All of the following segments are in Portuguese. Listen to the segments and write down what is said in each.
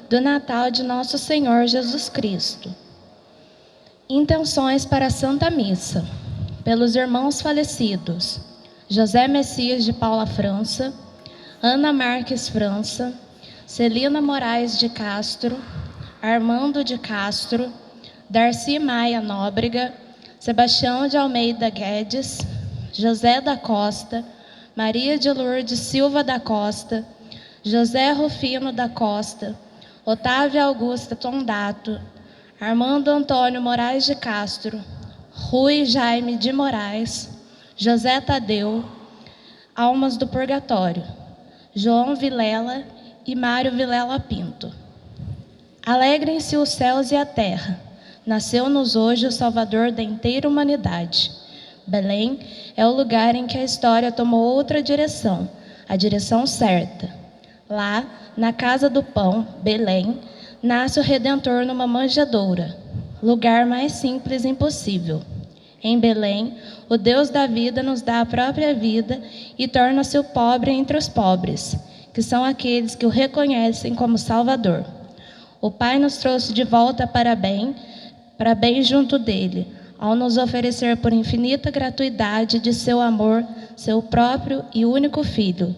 do Natal de Nosso Senhor Jesus Cristo. Intenções para a Santa Missa. Pelos irmãos falecidos: José Messias de Paula França, Ana Marques França, Celina Moraes de Castro, Armando de Castro, Darcy Maia Nóbrega, Sebastião de Almeida Guedes, José da Costa, Maria de Lourdes Silva da Costa, José Rufino da Costa, Otávia Augusta Tondato, Armando Antônio Moraes de Castro, Rui Jaime de Moraes, José Tadeu, Almas do Purgatório, João Vilela e Mário Vilela Pinto. Alegrem-se os céus e a terra. Nasceu-nos hoje o Salvador da inteira humanidade. Belém é o lugar em que a história tomou outra direção, a direção certa. Lá, na casa do pão, Belém, nasce o Redentor numa manjedoura, lugar mais simples impossível. Em Belém, o Deus da vida nos dá a própria vida e torna-se o pobre entre os pobres, que são aqueles que o reconhecem como Salvador. O Pai nos trouxe de volta para bem junto dele, ao nos oferecer por infinita gratuidade de seu amor, seu próprio e único Filho.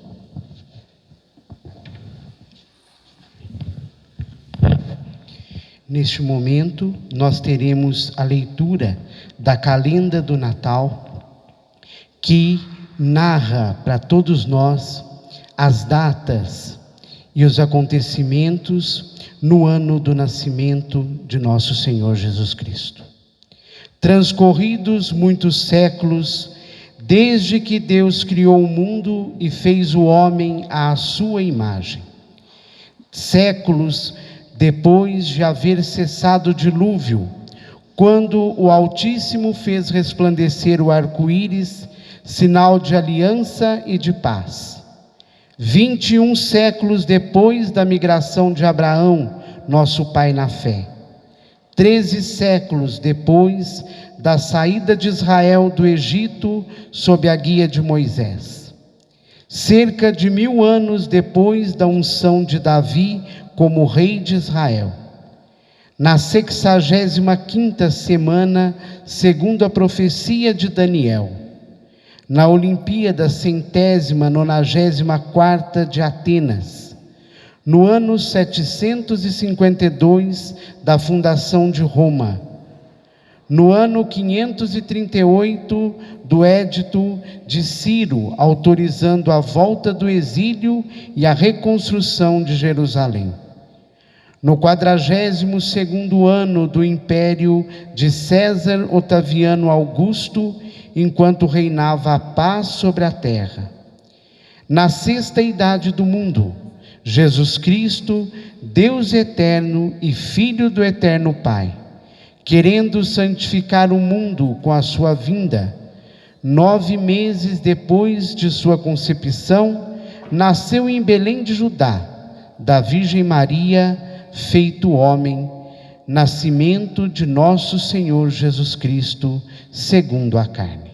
Neste momento, nós teremos a leitura da calenda do Natal, que narra para todos nós as datas e os acontecimentos no ano do nascimento de nosso Senhor Jesus Cristo. Transcorridos muitos séculos, desde que Deus criou o mundo e fez o homem à sua imagem. Séculos depois de haver cessado o dilúvio, quando o Altíssimo fez resplandecer o arco-íris, sinal de aliança e de paz. 21 séculos depois da migração de Abraão, nosso pai na fé. 13 séculos depois da saída de Israel do Egito sob a guia de Moisés. Cerca de 1000 anos depois da unção de Davi como rei de Israel. Na 65ª semana, segundo a profecia de Daniel. Na Olimpíada 194ª de Atenas, no ano 752 da fundação de Roma, no ano 538 do Édito de Ciro, autorizando a volta do exílio e a reconstrução de Jerusalém, no 42º ano do império de César Otaviano Augusto, enquanto reinava a paz sobre a terra. Na 6ª idade do mundo, Jesus Cristo, Deus eterno e Filho do eterno Pai, querendo santificar o mundo com a sua vinda, 9 meses depois de sua concepção, nasceu em Belém de Judá, da Virgem Maria, feito homem, nascimento de nosso Senhor Jesus Cristo, segundo a carne.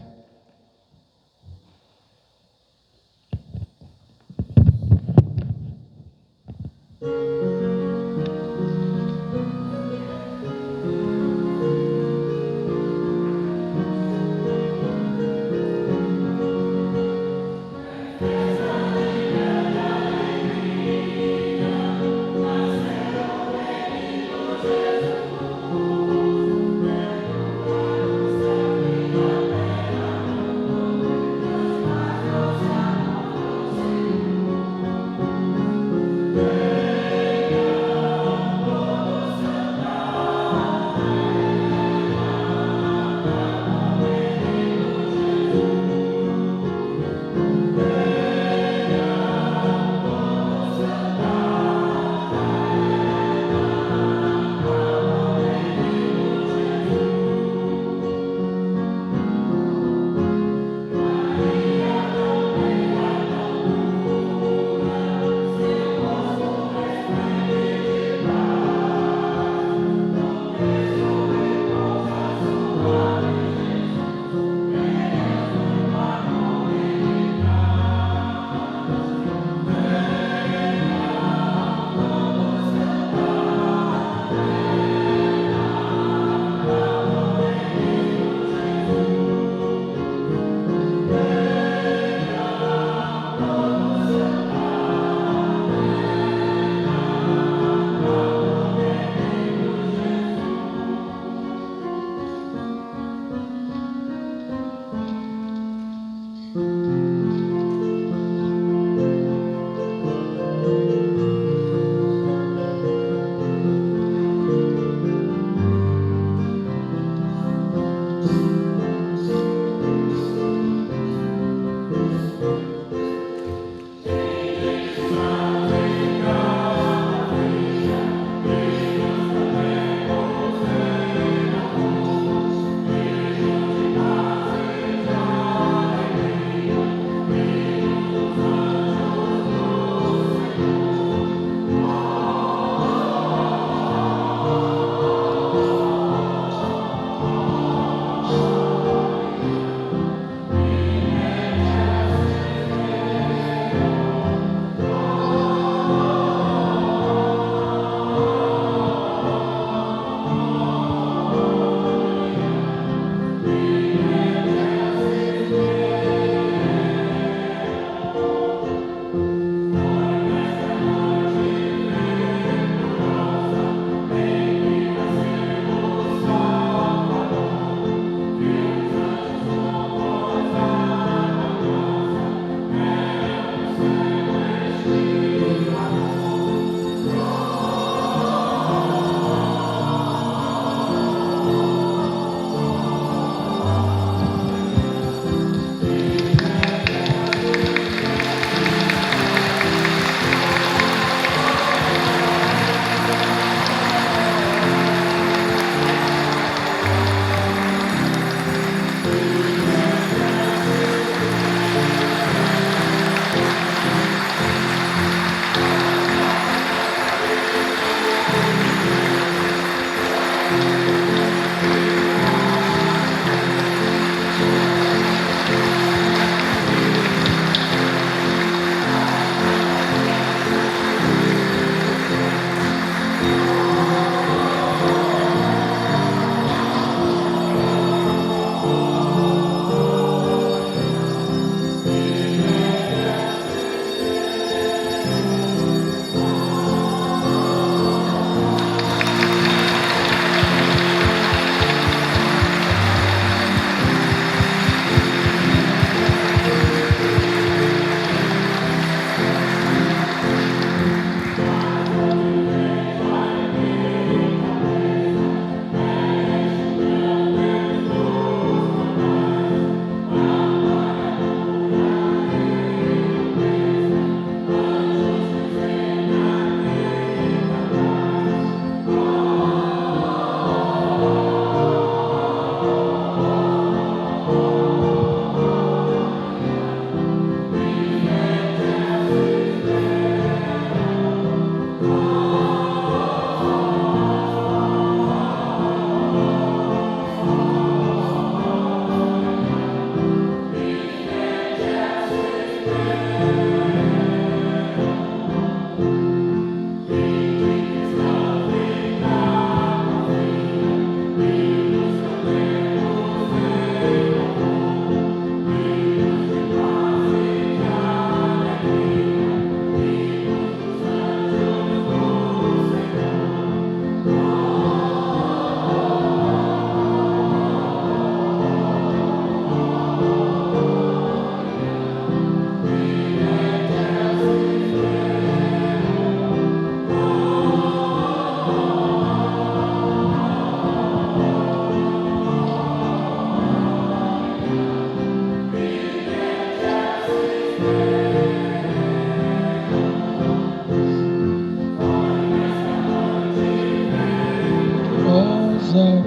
casa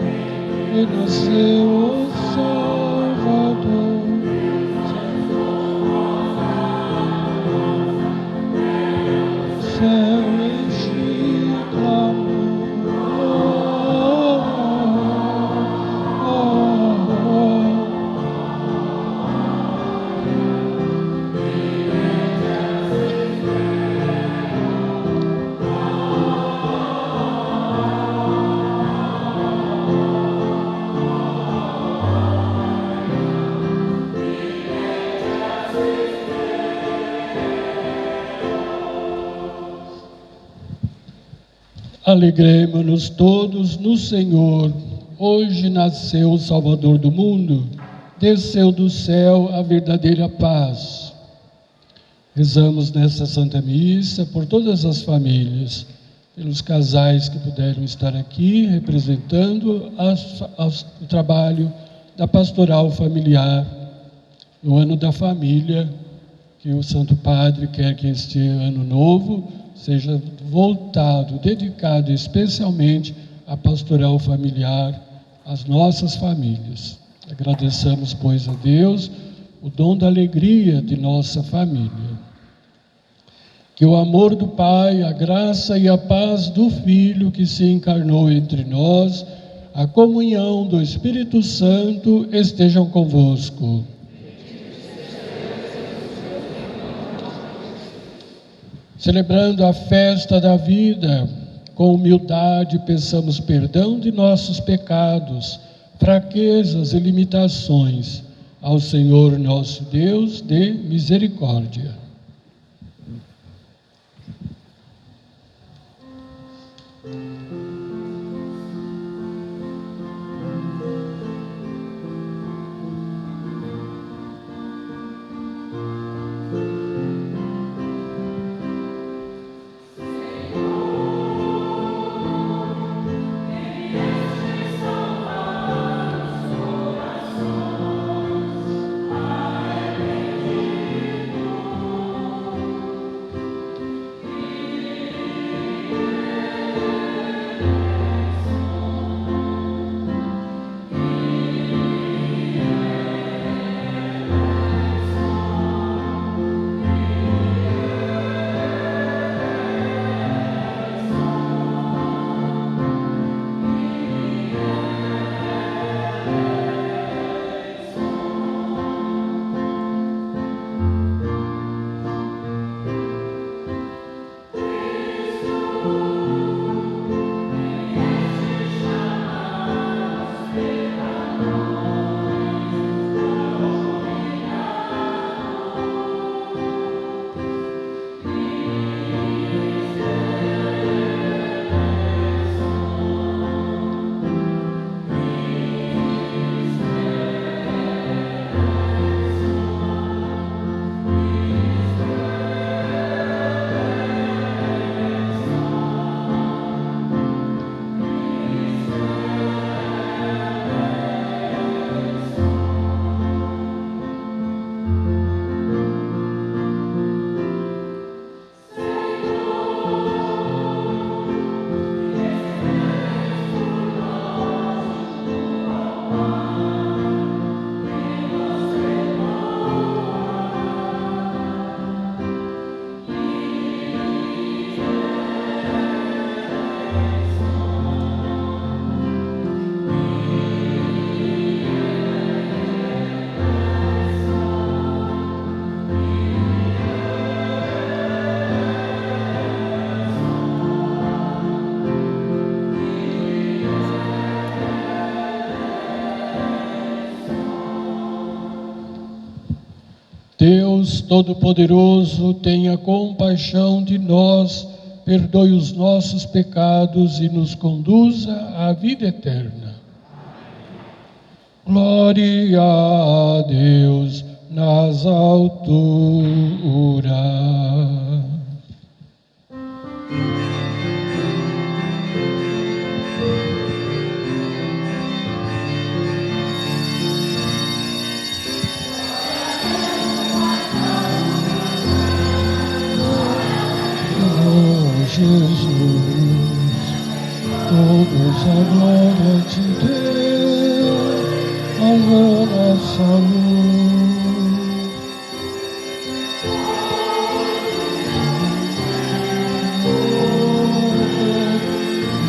renasceu o Salvador. Céu enche clamor. Alegremo-nos todos no Senhor. Hoje nasceu o Salvador do mundo, desceu do céu a verdadeira paz. Rezamos nesta Santa Missa por todas as famílias, pelos casais que puderam estar aqui, representando o trabalho da pastoral familiar, no ano da família, que o Santo Padre quer que este ano novo seja voltado, dedicado especialmente à pastoral familiar, às nossas famílias. Agradeçamos, pois, a Deus o dom da alegria de nossa família. Que o amor do Pai, a graça e a paz do Filho que se encarnou entre nós, a comunhão do Espírito Santo estejam convosco. Celebrando a festa da vida, com humildade peçamos perdão de nossos pecados, fraquezas e limitações. Ao Senhor nosso Deus, dê misericórdia. Deus Todo-Poderoso, tenha compaixão de nós, perdoe os nossos pecados e nos conduza à vida eterna. Glória a Deus nas alturas. Jesus, todos a glória te dê, honra nossa luz.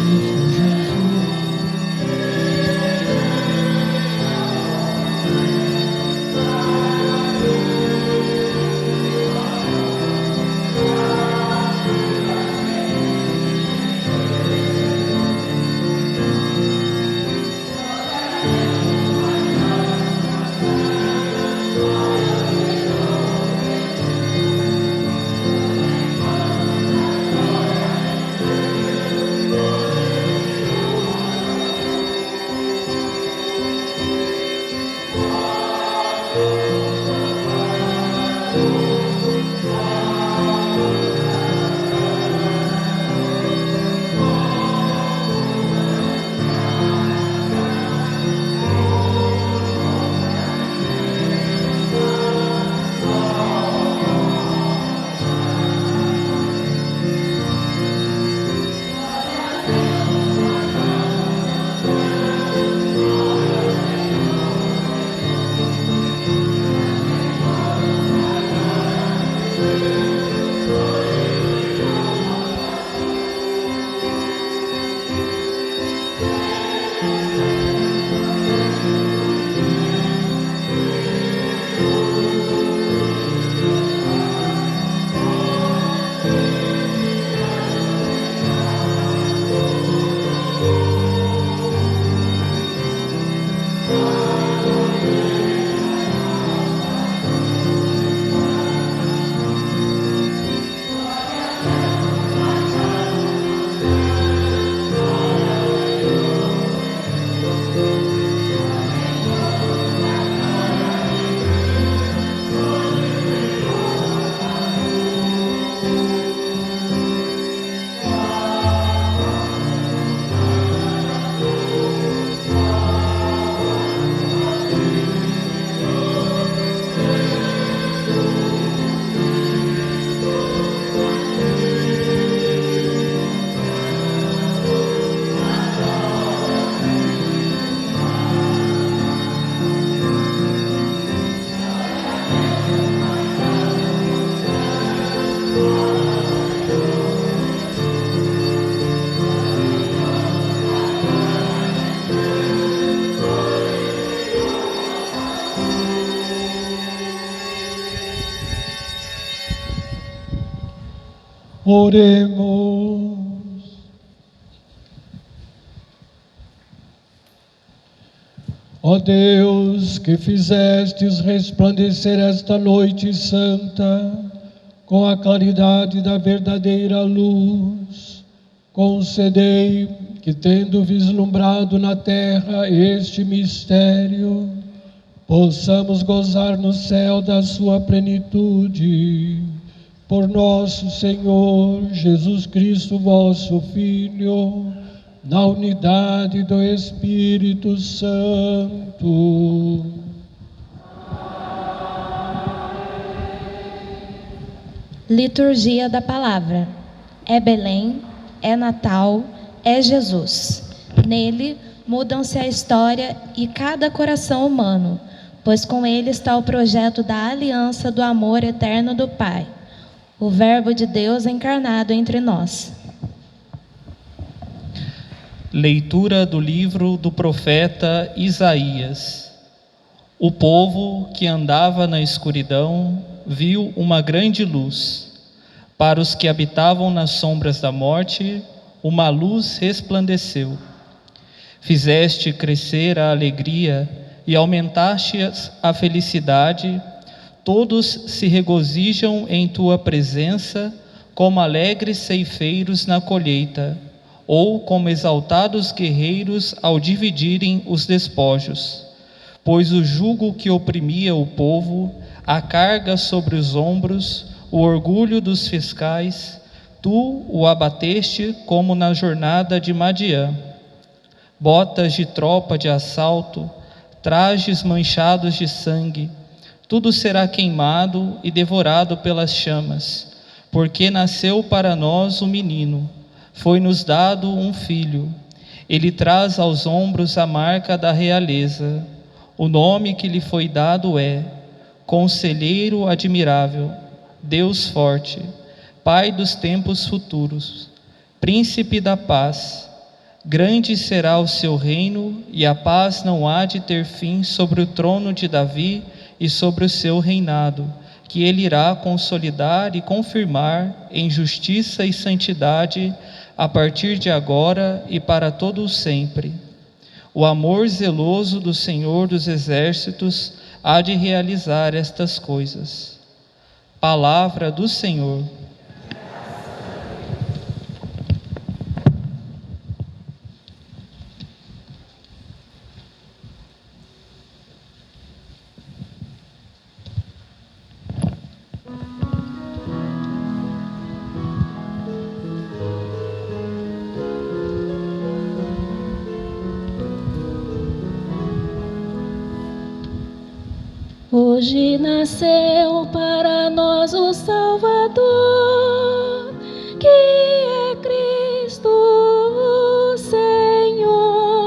Cristo Jesus. Oremos. Ó Deus, que fizestes resplandecer esta noite santa com a claridade da verdadeira luz, concedei que, tendo vislumbrado na terra este mistério, possamos gozar no céu da sua plenitude. Por nosso Senhor Jesus Cristo, vosso Filho, na unidade do Espírito Santo. Liturgia da Palavra. É Belém, é Natal, é Jesus. Nele mudam-se a história e cada coração humano, pois com ele está o projeto da aliança do amor eterno do Pai, o Verbo de Deus encarnado entre nós. Leitura do livro do profeta Isaías. O povo que andava na escuridão viu uma grande luz. Para os que habitavam nas sombras da morte, uma luz resplandeceu. Fizeste crescer a alegria e aumentaste a felicidade. Todos se regozijam em tua presença, como alegres ceifeiros na colheita, ou como exaltados guerreiros ao dividirem os despojos. Pois o jugo que oprimia o povo, a carga sobre os ombros, o orgulho dos fiscais, tu o abateste como na jornada de Madiã. Botas de tropa de assalto, trajes manchados de sangue, tudo será queimado e devorado pelas chamas, porque nasceu para nós um menino, foi-nos dado um filho, Ele traz aos ombros a marca da realeza. O nome que lhe foi dado é Conselheiro Admirável, Deus Forte, Pai dos tempos futuros, Príncipe da Paz. Grande será o seu reino, e a paz não há de ter fim sobre o trono de Davi e sobre o seu reinado, que ele irá consolidar e confirmar em justiça e santidade a partir de agora e para todo o sempre. O amor zeloso do Senhor dos Exércitos há de realizar estas coisas. Palavra do Senhor. Hoje nasceu para nós o Salvador, que é Cristo o Senhor.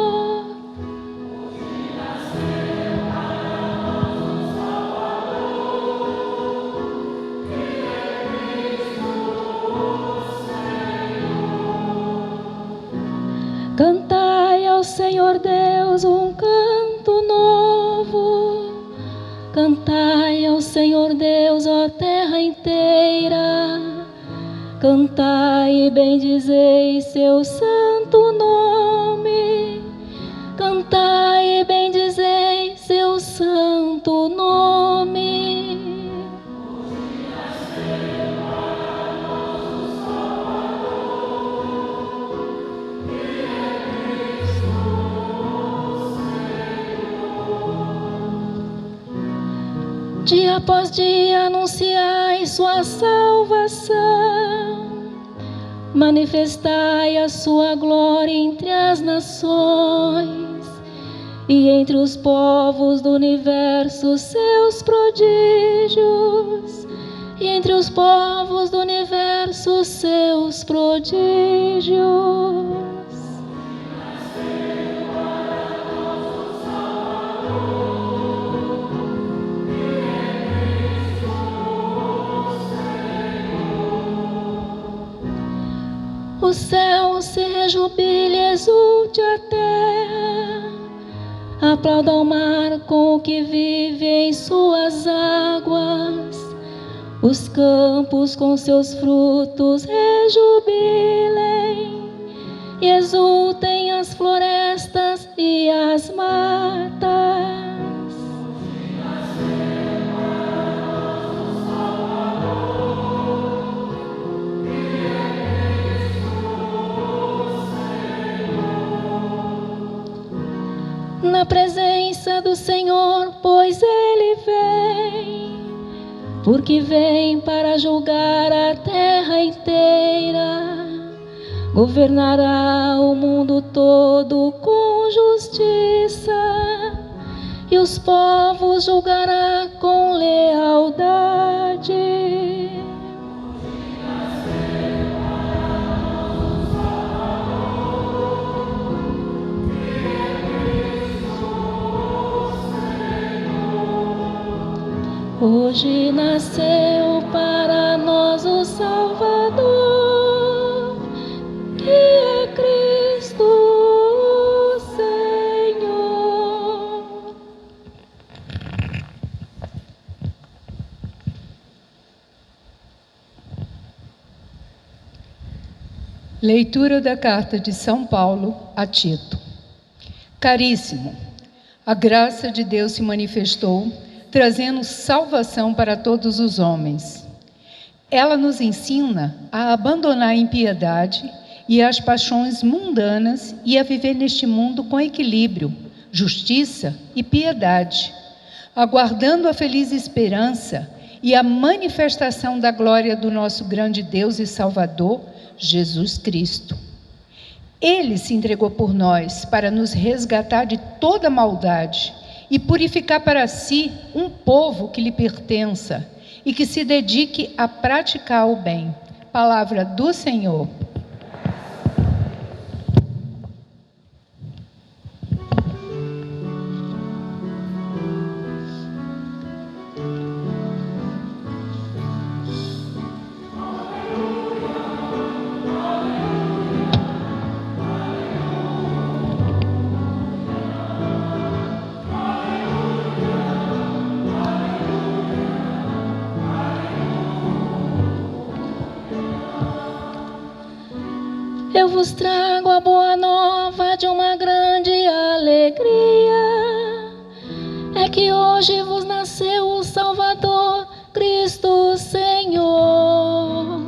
Hoje nasceu para nós o Salvador, que é Cristo o Senhor. Cantai ao Senhor Deus um canto novo. Cantai ao Senhor Deus, ó terra inteira, cantai e bendizei seu santo nome, cantai e bendizei seu santo nome. Hoje nasceu para nós o Salvador, que é Cristo o Senhor. Dia após dia anunciai sua salvação, manifestai a sua glória entre as nações e entre os povos do universo seus prodígios, e entre os povos do universo seus prodígios. O céu se rejubile, exulte a terra, aplauda o mar com o que vive em suas águas, os campos com seus frutos rejubilem, e exultem as florestas e as matas. Na presença do Senhor, pois Ele vem, porque vem para julgar a terra inteira, governará o mundo todo com justiça, e os povos julgará com lealdade. Hoje nasceu para nós o Salvador, que é Cristo o Senhor. Leitura da carta de São Paulo a Tito. Caríssimo, a graça de Deus se manifestou, trazendo salvação para todos os homens. Ela nos ensina a abandonar a impiedade e as paixões mundanas e a viver neste mundo com equilíbrio, justiça e piedade, aguardando a feliz esperança e a manifestação da glória do nosso grande Deus e Salvador, Jesus Cristo. Ele se entregou por nós para nos resgatar de toda maldade e purificar para si um povo que lhe pertença e que se dedique a praticar o bem. Palavra do Senhor. vos trago a boa nova de uma grande alegria. É que hoje vos nasceu o Salvador, Cristo Senhor.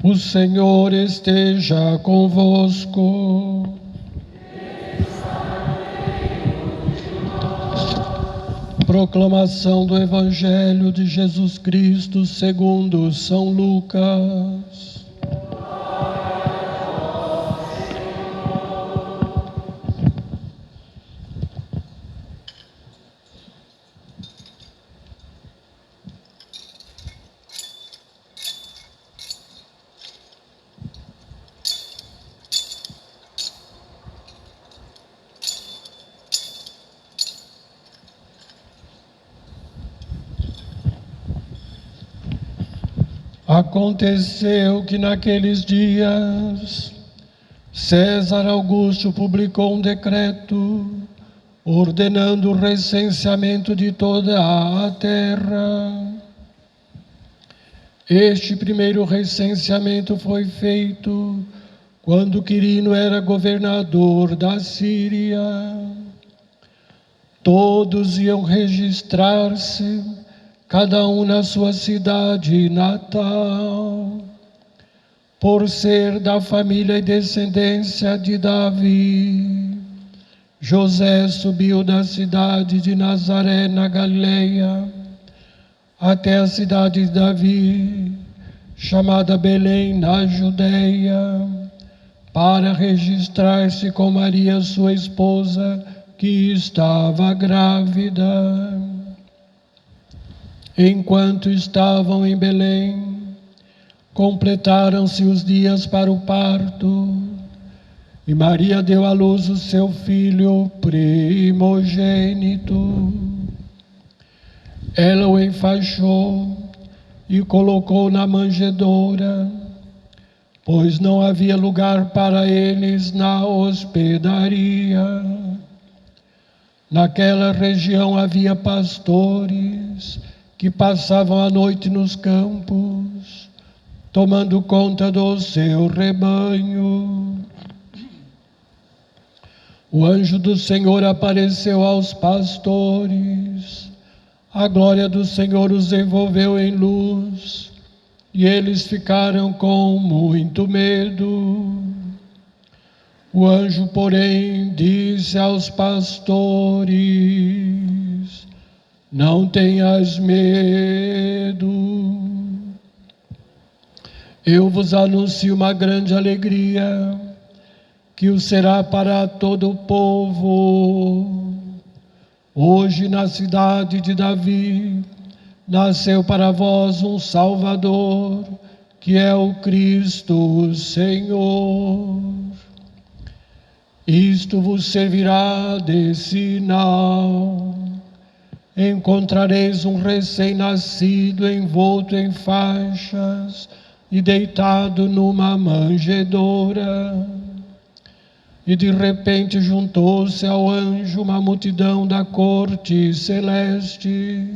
O Senhor esteja convosco. Proclamação do Evangelho de Jesus Cristo segundo São Lucas. Aconteceu que naqueles dias César Augusto publicou um decreto ordenando o recenseamento de toda a terra. Este primeiro recenseamento foi feito quando Quirino era governador da Síria. Todos iam registrar-se, cada um na sua cidade natal. Por ser da família e descendência de Davi, José subiu da cidade de Nazaré, na Galileia, até a cidade de Davi, chamada Belém, na Judeia, para registrar-se com Maria, sua esposa, que estava grávida. Enquanto estavam em Belém, completaram-se os dias para o parto, e Maria deu à luz o seu filho primogênito. Ela o enfaixou e colocou na manjedoura, pois não havia lugar para eles na hospedaria. Naquela região havia pastores que passavam a noite nos campos, tomando conta do seu rebanho. O anjo do Senhor apareceu aos pastores, a glória do Senhor os envolveu em luz, e eles ficaram com muito medo. O anjo, porém, disse aos pastores: não tenhas medo. Eu vos anuncio uma grande alegria, que o será para todo o povo. Hoje, na cidade de Davi, nasceu para vós um Salvador, que é o Cristo Senhor. Isto vos servirá de sinal. Encontrareis um recém-nascido envolto em faixas e deitado numa manjedoura. E de repente juntou-se ao anjo uma multidão da corte celeste.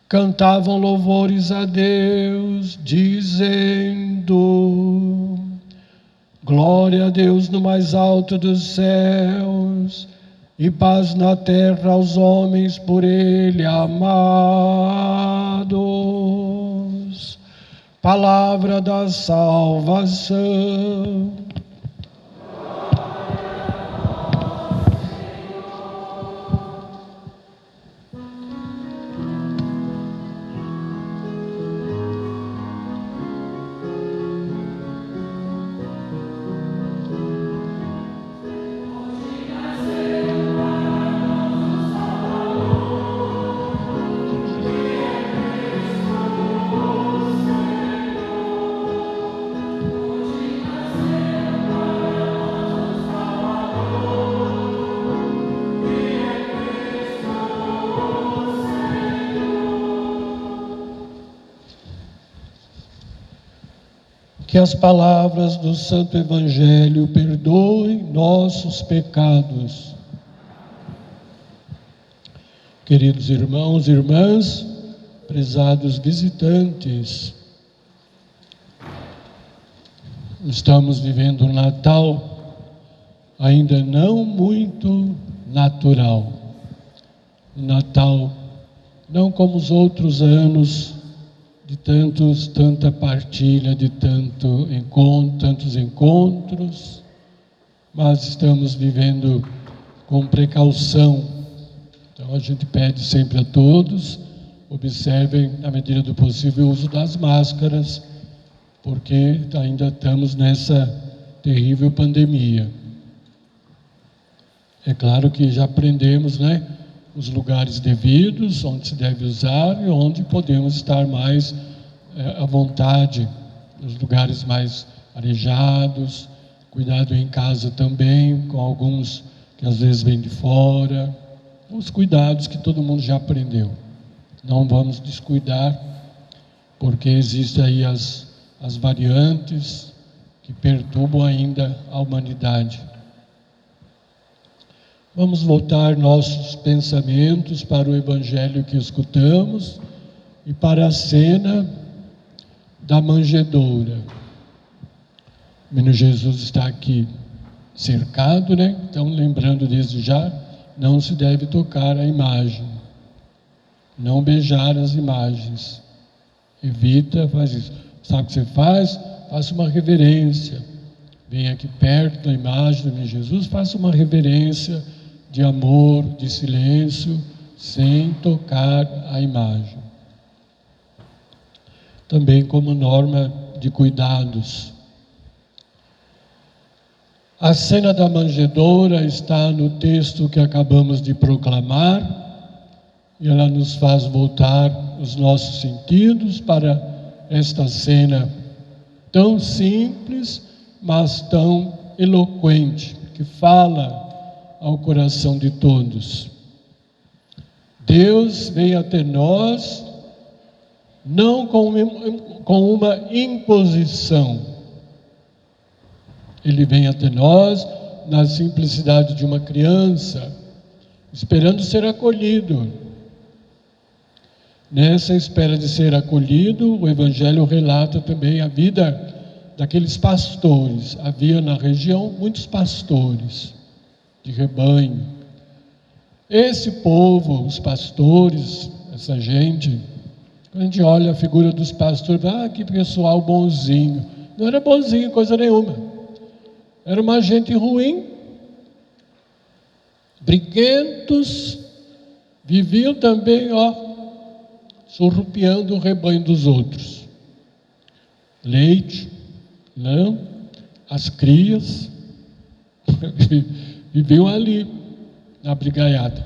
Cantavam louvores a Deus, dizendo: glória a Deus no mais alto dos céus, e paz na terra aos homens por Ele amados. Palavra da salvação. Que as palavras do Santo Evangelho perdoem nossos pecados. Queridos irmãos e irmãs, prezados visitantes, estamos vivendo um Natal ainda não muito natural. Um Natal não como os outros anos, de tanta partilha, de tantos encontros, mas estamos vivendo com precaução. Então a gente pede sempre a todos, observem, na medida do possível, o uso das máscaras, porque ainda estamos nessa terrível pandemia. É claro que já aprendemos, né, os lugares devidos, onde se deve usar e onde podemos estar mais à vontade, nos lugares mais arejados, cuidado em casa também, com alguns que às vezes vêm de fora, os cuidados que todo mundo já aprendeu. Não vamos descuidar, porque existem aí as variantes que perturbam ainda a humanidade. Vamos voltar nossos pensamentos para o Evangelho que escutamos e para a cena da manjedoura. O menino Jesus está aqui cercado, né? Então, lembrando desde já, não se deve tocar a imagem, não beijar as imagens. Evita, faz isso. Sabe o que você faz? Faça uma reverência. Venha aqui perto da imagem do menino Jesus, faça uma reverência de amor, de silêncio, sem tocar a imagem. Também como norma de cuidados. A cena da manjedoura está no texto que acabamos de proclamar, e ela nos faz voltar os nossos sentidos para esta cena tão simples, mas tão eloquente, que fala ao coração de todos. Deus veio até nós não com uma imposição. Ele vem até nós na simplicidade de uma criança, esperando ser acolhido. Nessa espera de ser acolhido, o Evangelho relata também a vida daqueles pastores. Havia na região muitos pastores de rebanho. Esse povo, os pastores, essa gente, quando a gente olha a figura dos pastores, que pessoal bonzinho. Não era bonzinho coisa nenhuma. Era uma gente ruim, briguentos, viviam também, surrupiando o rebanho dos outros. Leite, lã, as crias, viviam ali, na brigaiada.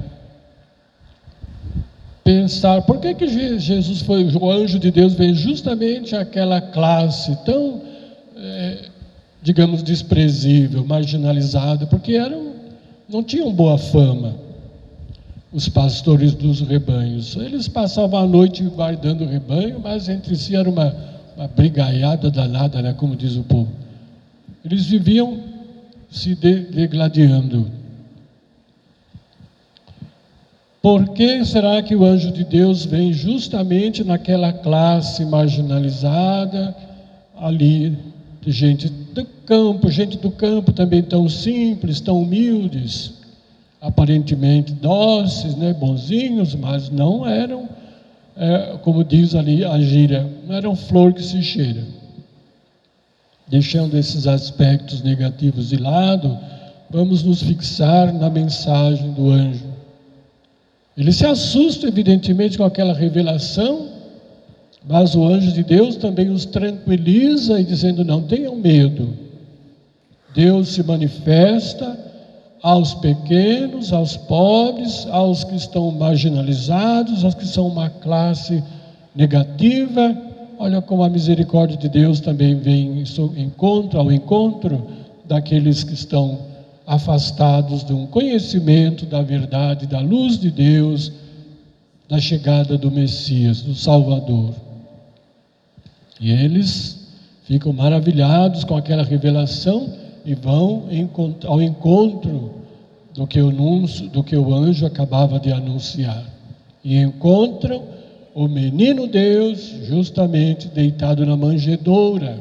Pensar, por que Jesus foi, o anjo de Deus veio justamente àquela classe tão, digamos, desprezível, marginalizada, porque não tinham boa fama, os pastores dos rebanhos. Eles passavam a noite guardando o rebanho, mas entre si era uma brigaiada danada, né, como diz o povo. Eles viviam se degladiando. Por que será que o anjo de Deus vem justamente naquela classe marginalizada, ali, de gente do campo também tão simples, tão humildes, aparentemente dóceis, né, bonzinhos, mas não eram, como diz ali a gíria, não eram flor que se cheira. Deixando esses aspectos negativos de lado, vamos nos fixar na mensagem do anjo. Ele se assusta, evidentemente, com aquela revelação, mas o anjo de Deus também os tranquiliza e dizendo, não tenham medo. Deus se manifesta aos pequenos, aos pobres, aos que estão marginalizados, aos que são uma classe negativa. Olha como a misericórdia de Deus também vem ao encontro daqueles que estão afastados de um conhecimento da verdade, da luz de Deus, da chegada do Messias, do Salvador. E eles ficam maravilhados com aquela revelação e vão ao encontro do que o anjo acabava de anunciar. E encontram o menino Deus justamente deitado na manjedoura.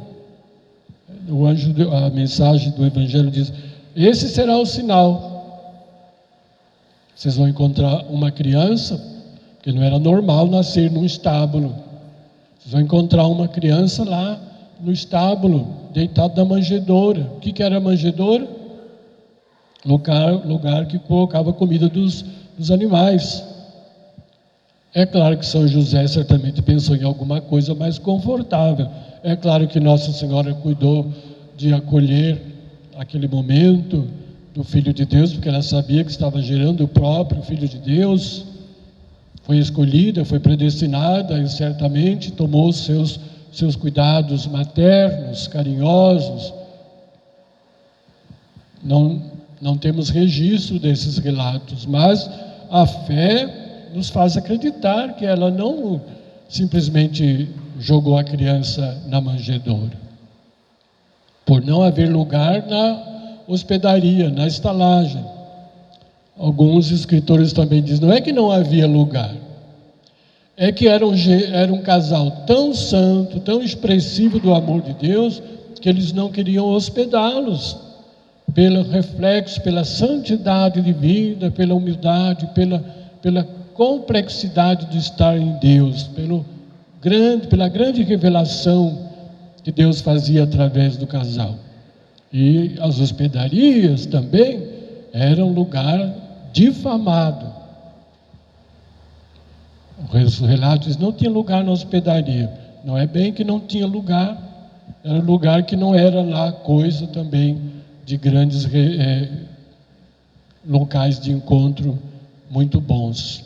A mensagem do Evangelho diz: esse será o sinal. Vocês vão encontrar uma criança, porque não era normal nascer num estábulo. Vocês vão encontrar uma criança lá no estábulo, deitado na manjedoura. O que era a manjedoura? Lugar que colocava comida dos animais. É claro que São José certamente pensou em alguma coisa mais confortável. É claro que Nossa Senhora cuidou de acolher aquele momento do Filho de Deus, porque ela sabia que estava gerando o próprio Filho de Deus. Foi escolhida, foi predestinada e certamente tomou seus cuidados maternos, carinhosos. Não temos registro desses relatos, mas a fé nos faz acreditar que ela não simplesmente jogou a criança na manjedoura, por não haver lugar na hospedaria, na estalagem. Alguns escritores também dizem, não é que não havia lugar, é que era um casal tão santo, tão expressivo do amor de Deus, que eles não queriam hospedá-los, pelo reflexo, pela santidade de vida, pela humildade, pela complexidade de estar em Deus, pela grande revelação que Deus fazia através do casal. E as hospedarias também eram lugar difamado. O relato diz, não tinha lugar na hospedaria. Não é bem que não tinha lugar, era um lugar que não era lá coisa também de grandes locais de encontro muito bons.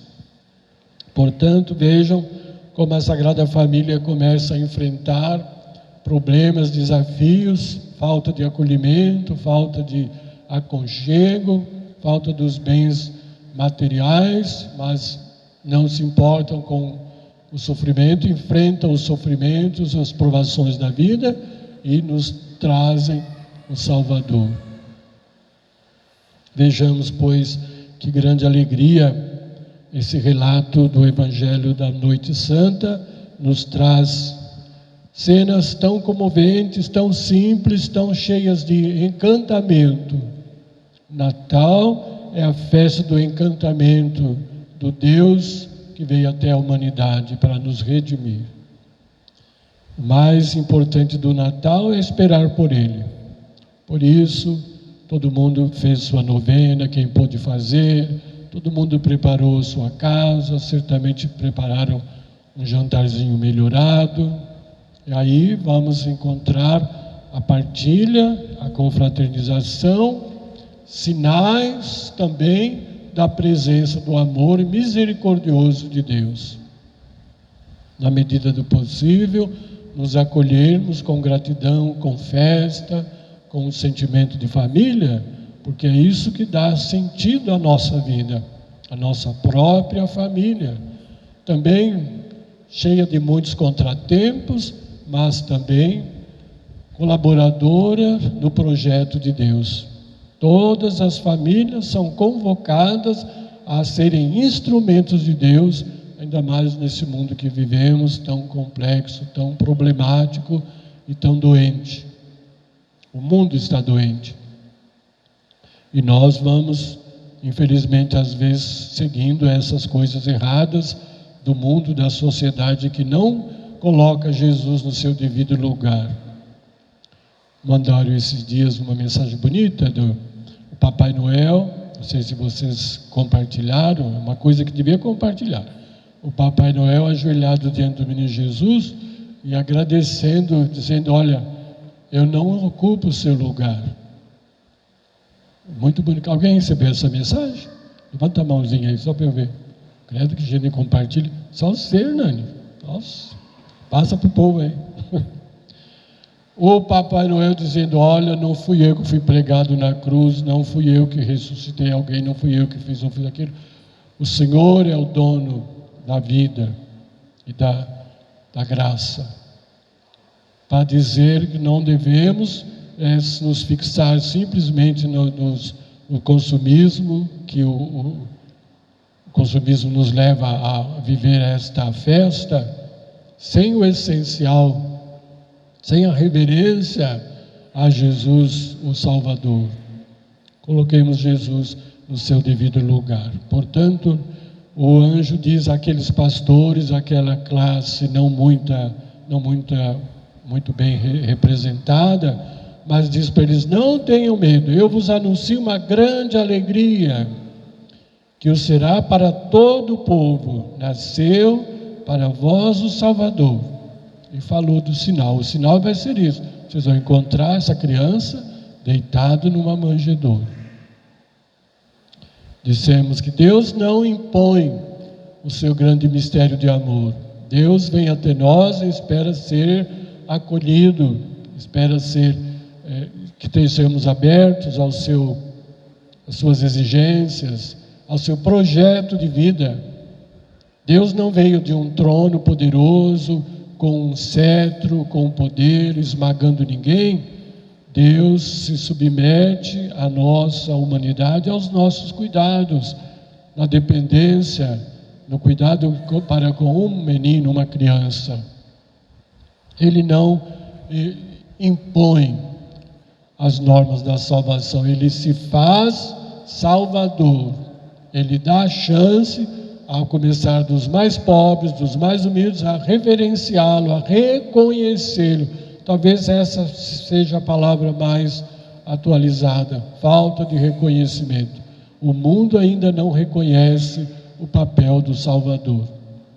Portanto, vejam como a Sagrada Família começa a enfrentar problemas, desafios, falta de acolhimento, falta de aconchego, falta dos bens materiais, mas não se importam com o sofrimento, enfrentam os sofrimentos, as provações da vida e nos trazem o Salvador. Vejamos, pois, que grande alegria esse relato do Evangelho da Noite Santa nos traz cenas tão comoventes, tão simples, tão cheias de encantamento. Natal é a festa do encantamento do Deus que veio até a humanidade para nos redimir. O mais importante do Natal é esperar por Ele. Por isso, todo mundo fez sua novena, quem pôde fazer, todo mundo preparou sua casa, certamente prepararam um jantarzinho melhorado. E aí vamos encontrar a partilha, a confraternização, sinais também da presença do amor misericordioso de Deus. Na medida do possível, nos acolhermos com gratidão, com festa, com um sentimento de família, porque é isso que dá sentido à nossa vida, à nossa própria família. Também cheia de muitos contratempos, mas também colaboradora do projeto de Deus. Todas as famílias são convocadas a serem instrumentos de Deus, ainda mais nesse mundo que vivemos, tão complexo, tão problemático e tão doente. O mundo está doente. E nós vamos, infelizmente, às vezes, seguindo essas coisas erradas do mundo, da sociedade que não coloca Jesus no seu devido lugar. Mandaram esses dias uma mensagem bonita do Papai Noel, não sei se vocês compartilharam, é uma coisa que devia compartilhar. O Papai Noel ajoelhado diante do menino Jesus e agradecendo, dizendo, olha, eu não ocupo o seu lugar. Muito bonito. Alguém recebeu essa mensagem? Levanta a mãozinha aí, só para eu ver. Credo que gente compartilha. Só você, Hernani. Nossa, passa para o povo aí. O Papai Noel dizendo, olha, não fui eu que fui pregado na cruz, não fui eu que ressuscitei alguém, não fui eu que fiz aquilo. O Senhor é o dono da vida e da graça. para dizer que não devemos nos fixar simplesmente no consumismo, que o consumismo nos leva a viver esta festa, sem o essencial, sem a reverência a Jesus, o Salvador. Coloquemos Jesus no seu devido lugar. Portanto, o anjo diz àqueles pastores, aquela classe não muito bem representada, mas diz para eles: não tenham medo, eu vos anuncio uma grande alegria, que o será para todo o povo. Nasceu para vós o Salvador. E falou do sinal. O sinal vai ser isso: vocês vão encontrar essa criança deitado numa manjedoura. Dissemos que Deus não impõe o seu grande mistério de amor. Deus vem até nós e espera ser acolhido, espera que estejamos abertos às suas exigências, ao seu projeto de vida. Deus não veio de um trono poderoso, com um cetro, com um poder, esmagando ninguém. Deus se submete à nossa humanidade, aos nossos cuidados, na dependência, no cuidado para com um menino, uma criança. Ele não impõe as normas da salvação, ele se faz Salvador. Ele dá a chance, a começar dos mais pobres, dos mais humildes, a reverenciá-lo, a reconhecê-lo. Talvez essa seja a palavra mais atualizada: falta de reconhecimento. O mundo ainda não reconhece o papel do Salvador.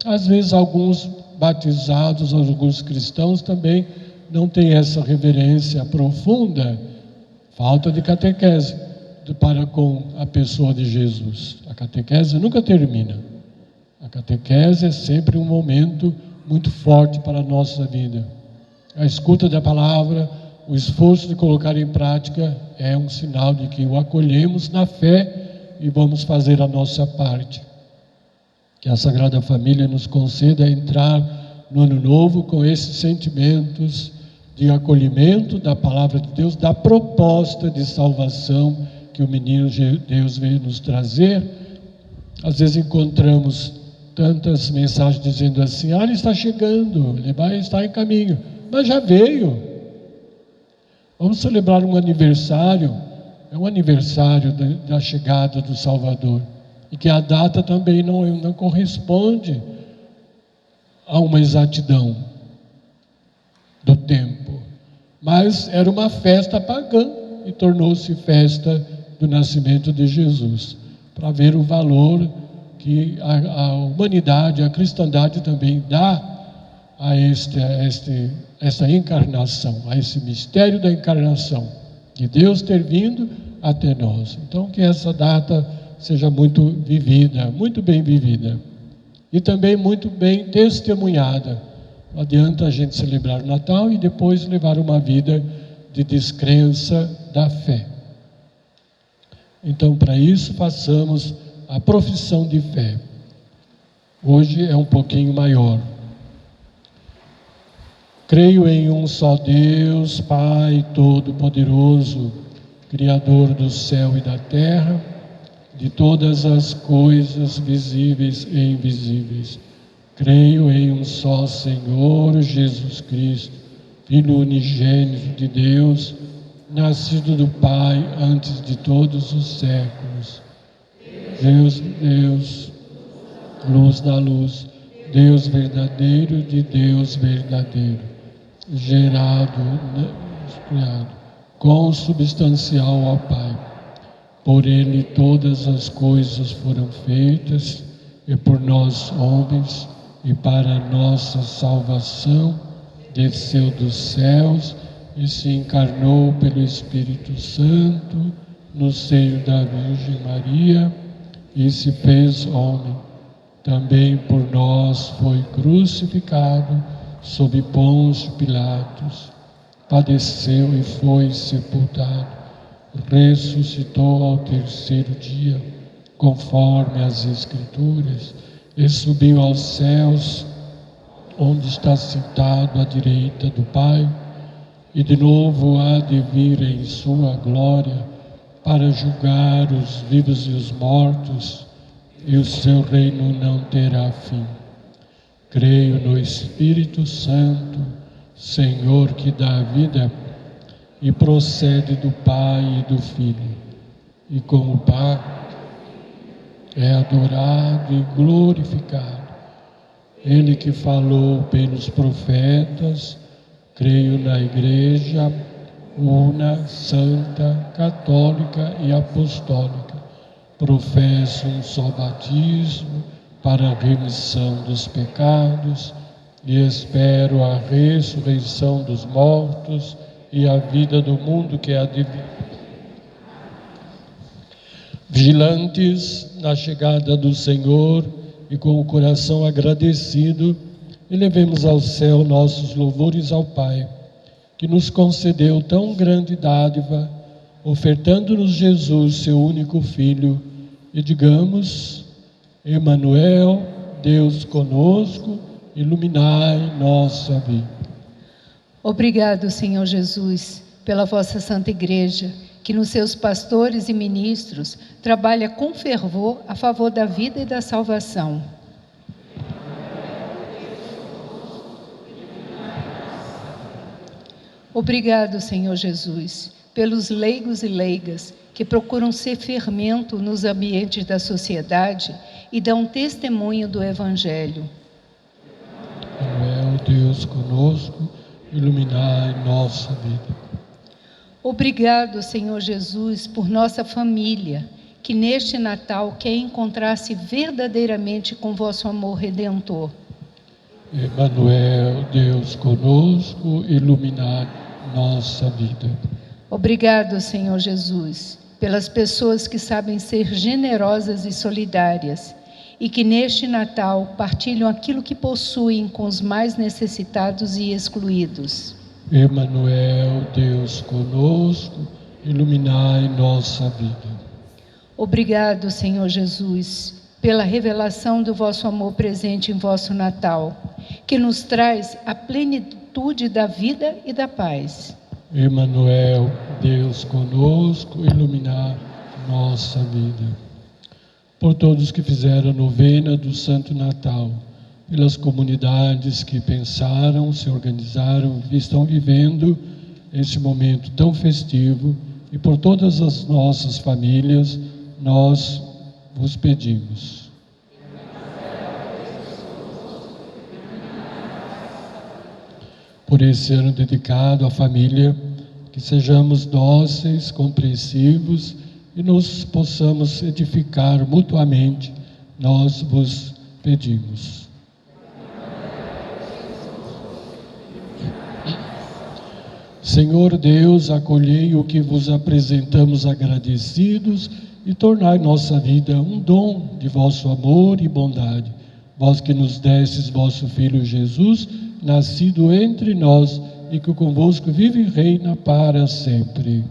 Às vezes alguns batizados, alguns cristãos também não têm essa reverência profunda. Falta de catequese para com a pessoa de Jesus. A catequese nunca termina. A catequese é sempre um momento muito forte para a nossa vida. A escuta da palavra, o esforço de colocar em prática é um sinal de que o acolhemos na fé e vamos fazer a nossa parte. Que a Sagrada Família nos conceda entrar no Ano Novo com esses sentimentos de acolhimento da palavra de Deus, da proposta de salvação que o menino Deus veio nos trazer. Às vezes encontramos tantas mensagens dizendo assim: ele está chegando, ele vai estar em caminho, mas já veio. Vamos celebrar um aniversário, é um aniversário da chegada do Salvador, e que a data também não corresponde a uma exatidão do tempo, mas era uma festa pagã e tornou-se festa do nascimento de Jesus, para ver o valor que a humanidade, a cristandade também dá a essa encarnação, a esse mistério da encarnação, de Deus ter vindo até nós. Então, que essa data seja muito vivida, muito bem vivida, e também muito bem testemunhada. Não adianta a gente celebrar o Natal e depois levar uma vida de descrença da fé. Então, para isso, façamos a profissão de fé. Hoje é um pouquinho maior. Creio em um só Deus, Pai Todo-Poderoso, Criador do céu e da terra, de todas as coisas visíveis e invisíveis. Creio em um só Senhor Jesus Cristo, Filho unigênito de Deus, nascido do Pai antes de todos os séculos. Deus, luz da luz, Deus verdadeiro de Deus verdadeiro, gerado, criado, consubstancial ao Pai. Por Ele todas as coisas foram feitas, e por nós homens, e para a nossa salvação, desceu dos céus e se encarnou pelo Espírito Santo no seio da Virgem Maria e se fez homem. Também por nós foi crucificado sob Pôncio Pilatos, padeceu e foi sepultado, ressuscitou ao terceiro dia, conforme as Escrituras, e subiu aos céus, onde está sentado à direita do Pai, e de novo há de vir em sua glória para julgar os vivos e os mortos, e o seu reino não terá fim. Creio no Espírito Santo, Senhor, que dá vida e procede do Pai e do Filho, e como Pai é adorado e glorificado. Ele que falou pelos profetas, creio na Igreja una, santa, católica e apostólica. Professo um só batismo para a remissão dos pecados e espero a ressurreição dos mortos e a vida do mundo que há de vir. Vigilantes na chegada do Senhor e com o coração agradecido, elevemos ao céu nossos louvores ao Pai, que nos concedeu tão grande dádiva, ofertando-nos Jesus, seu único Filho, e digamos: Emanuel, Deus conosco, iluminai nossa vida. Obrigado, Senhor Jesus, pela vossa Santa Igreja, que nos seus pastores e ministros trabalha com fervor a favor da vida e da salvação. Obrigado, Senhor Jesus, pelos leigos e leigas que procuram ser fermento nos ambientes da sociedade e dão testemunho do Evangelho. Emanuel, Deus conosco, iluminai nossa vida. Obrigado, Senhor Jesus, por nossa família, que neste Natal quer encontrar-se verdadeiramente com vosso amor redentor. Emanuel, Deus conosco, iluminai nossa vida. Obrigado, Senhor Jesus, pelas pessoas que sabem ser generosas e solidárias e que neste Natal partilham aquilo que possuem com os mais necessitados e excluídos. Emanuel, Deus conosco, iluminai nossa vida. Obrigado, Senhor Jesus, pela revelação do vosso amor presente em vosso Natal, que nos traz a plenitude da vida e da paz. Emanuel, Deus conosco, iluminar nossa vida. Por todos que fizeram a novena do Santo Natal, pelas comunidades que pensaram, se organizaram e estão vivendo esse momento tão festivo, e por todas as nossas famílias, nós vos pedimos. Por esse ano dedicado à família, que sejamos dóceis, compreensivos e nos possamos edificar mutuamente, nós vos pedimos. Senhor Deus, acolhei o que vos apresentamos agradecidos e tornai nossa vida um dom de vosso amor e bondade. Vós que nos destes vosso Filho Jesus, nascido entre nós e que convosco vive e reina para sempre.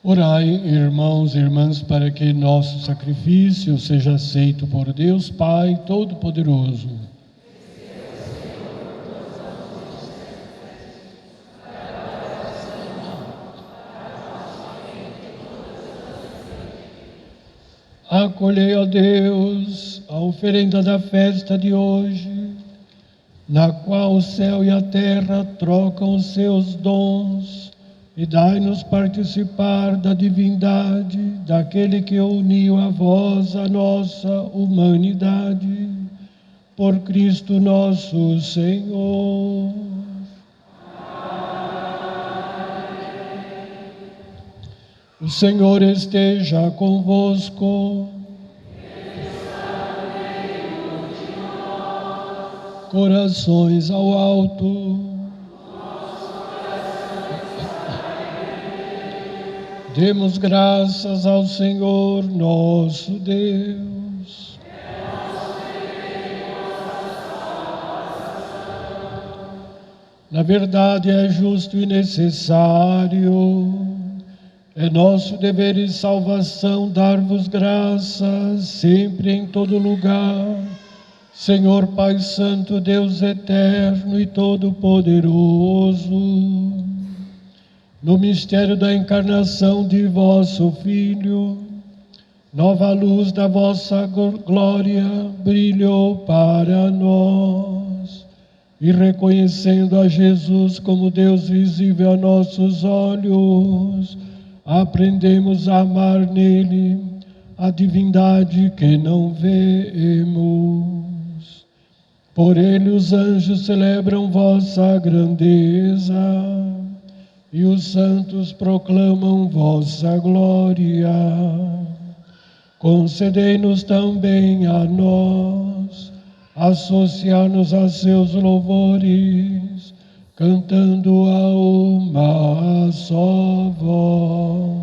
Orai, irmãos e irmãs, para que nosso sacrifício seja aceito por Deus Pai Todo-Poderoso. Acolhei, ó Deus, a oferenda da festa de hoje, na qual o céu e a terra trocam os seus dons, e dai-nos participar da divindade daquele que uniu a vós a nossa humanidade, por Cristo nosso Senhor. O Senhor esteja convosco. Corações ao alto. Demos graças ao Senhor nosso Deus. Na verdade é justo e necessário, é nosso dever e salvação dar-vos graças sempre em todo lugar, Senhor Pai Santo, Deus eterno e todo-poderoso, no mistério da encarnação de vosso Filho, nova luz da vossa glória brilhou para nós, e reconhecendo a Jesus como Deus visível a nossos olhos, aprendemos a amar nele a divindade que não vemos. Por ele os anjos celebram vossa grandeza e os santos proclamam vossa glória. Concedei-nos também a nós associar-nos a seus louvores, cantando a uma só voz.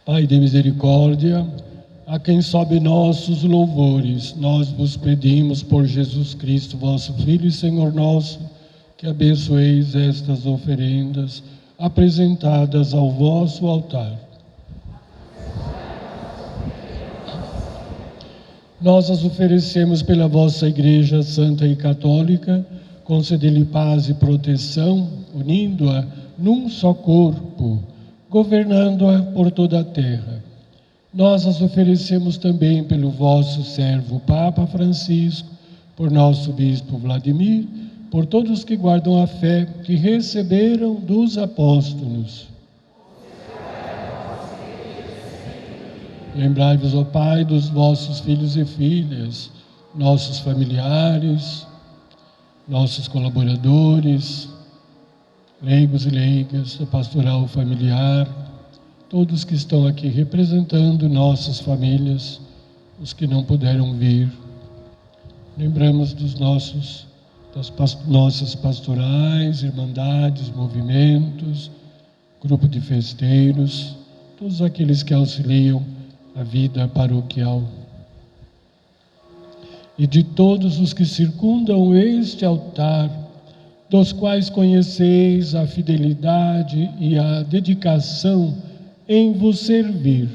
Pai de misericórdia, a quem sobe nossos louvores, nós vos pedimos por Jesus Cristo, vosso Filho e Senhor nosso, que abençoeis estas oferendas apresentadas ao vosso altar. Nós as oferecemos pela vossa Igreja Santa e Católica, concedei-lhe paz e proteção, unindo-a num só corpo, governando-a por toda a terra. Nós as oferecemos também pelo vosso servo Papa Francisco, por nosso bispo Vladimir, por todos que guardam a fé que receberam dos apóstolos. Lembrai-vos, ó Pai, dos vossos filhos e filhas, nossos familiares, nossos colaboradores, leigos e leigas, da pastoral familiar, todos que estão aqui representando nossas famílias, os que não puderam vir. Lembramos das nossas pastorais, irmandades, movimentos, grupo de festeiros, todos aqueles que auxiliam a vida paroquial. E de todos os que circundam este altar, dos quais conheceis a fidelidade e a dedicação em vos servir,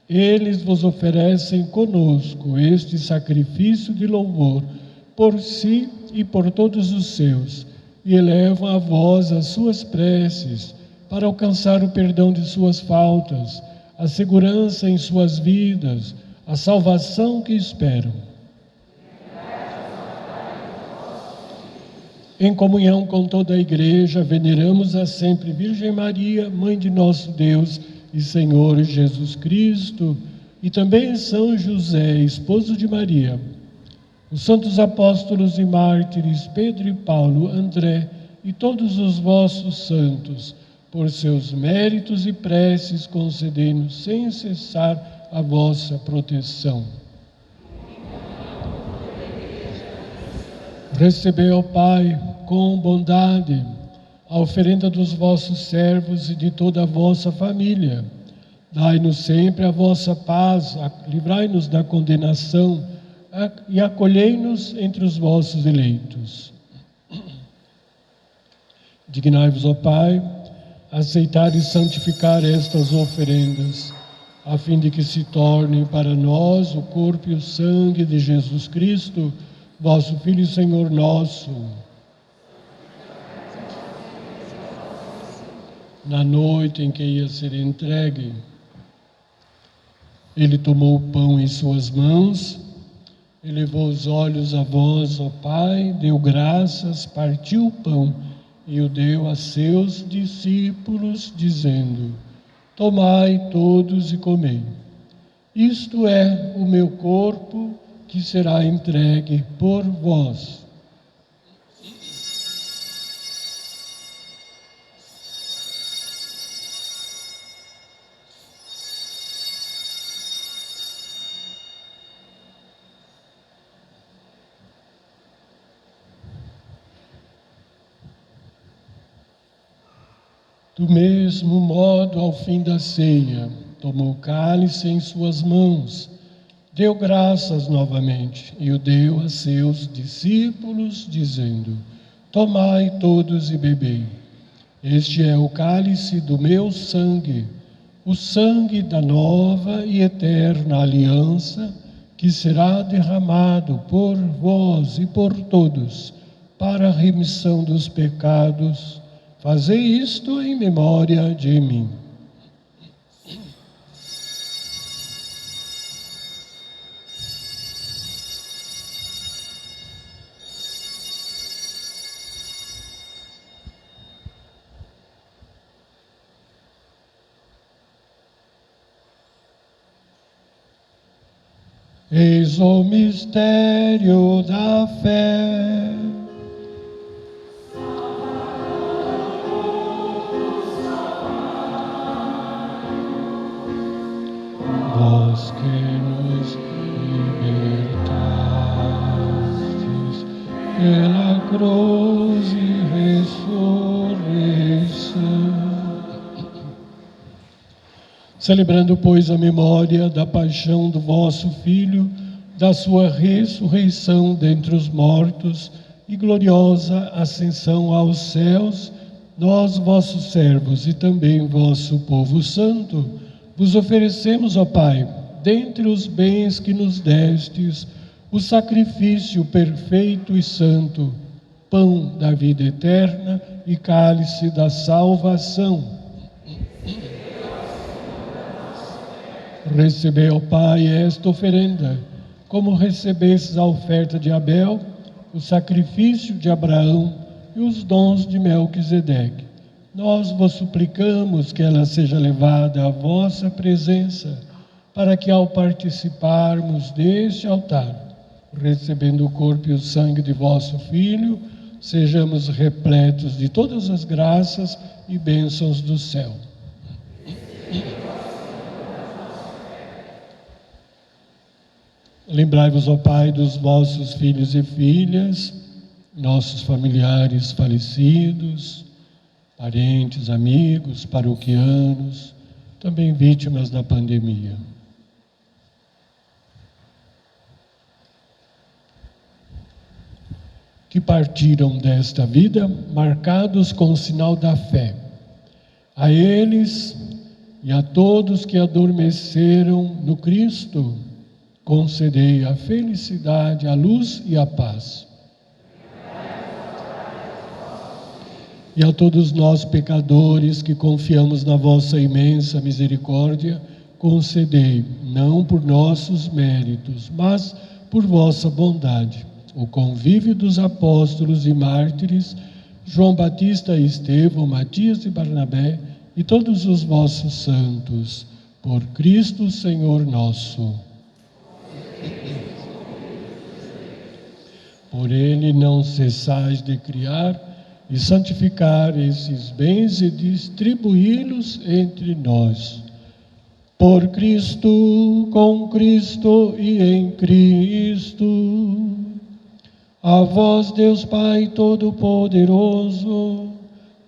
eles vos oferecem conosco este sacrifício de louvor por si e por todos os seus, e elevam a vós as suas preces para alcançar o perdão de suas faltas, a segurança em suas vidas, a salvação que esperam. Em comunhão com toda a Igreja, veneramos a sempre Virgem Maria, Mãe de nosso Deus e Senhor Jesus Cristo, e também São José, esposo de Maria, os santos apóstolos e mártires Pedro e Paulo, André e todos os vossos santos, por seus méritos e preces, concedei-nos sem cessar a vossa proteção. Recebei, ó Pai, com bondade, a oferenda dos vossos servos e de toda a vossa família. Dai-nos sempre a vossa paz, livrai-nos da condenação e acolhei-nos entre os vossos eleitos. Dignai-vos, ó Pai, aceitar e santificar estas oferendas, a fim de que se tornem para nós o corpo e o sangue de Jesus Cristo, vosso Filho e Senhor nosso. Na noite em que ia ser entregue, ele tomou o pão em suas mãos, elevou os olhos a vós, ó Pai, deu graças, partiu o pão e o deu a seus discípulos, dizendo: tomai todos e comei. Isto é o meu corpo, que será entregue por vós. Do mesmo modo, ao fim da ceia, tomou o cálice em suas mãos, deu graças novamente e o deu a seus discípulos, dizendo: tomai todos e bebei. Este é o cálice do meu sangue, o sangue da nova e eterna aliança, que será derramado por vós e por todos, para a remissão dos pecados. Fazei isto em memória de mim. Eis o mistério da fé. Vós que nos libertastes pela cruz e ressurreição. Celebrando, pois, a memória da paixão do vosso Filho, da sua ressurreição dentre os mortos e gloriosa ascensão aos céus, nós, vossos servos e também vosso povo santo, vos oferecemos, ó Pai, dentre os bens que nos destes, o sacrifício perfeito e santo, pão da vida eterna e cálice da salvação. Recebei, ó Pai, esta oferenda, como recebestes a oferta de Abel, o sacrifício de Abraão e os dons de Melquisedeque. Nós vos suplicamos que ela seja levada à vossa presença, para que ao participarmos deste altar, recebendo o corpo e o sangue de vosso Filho, sejamos repletos de todas as graças e bênçãos do céu. Lembrai-vos, ó Pai, dos vossos filhos e filhas, nossos familiares falecidos, parentes, amigos, paroquianos, também vítimas da pandemia. Que partiram desta vida marcados com o sinal da fé. A eles e a todos que adormeceram no Cristo, concedei a felicidade, a luz e a paz. E a todos nós, pecadores, que confiamos na vossa imensa misericórdia, concedei, não por nossos méritos, mas por vossa bondade, o convívio dos apóstolos e mártires, João Batista e Estevão, Matias e Barnabé, e todos os vossos santos, por Cristo Senhor nosso. Por ele não cessais de criar e santificar esses bens e distribuí-los entre nós. Por Cristo, com Cristo e em Cristo. A vós, Deus Pai Todo-Poderoso,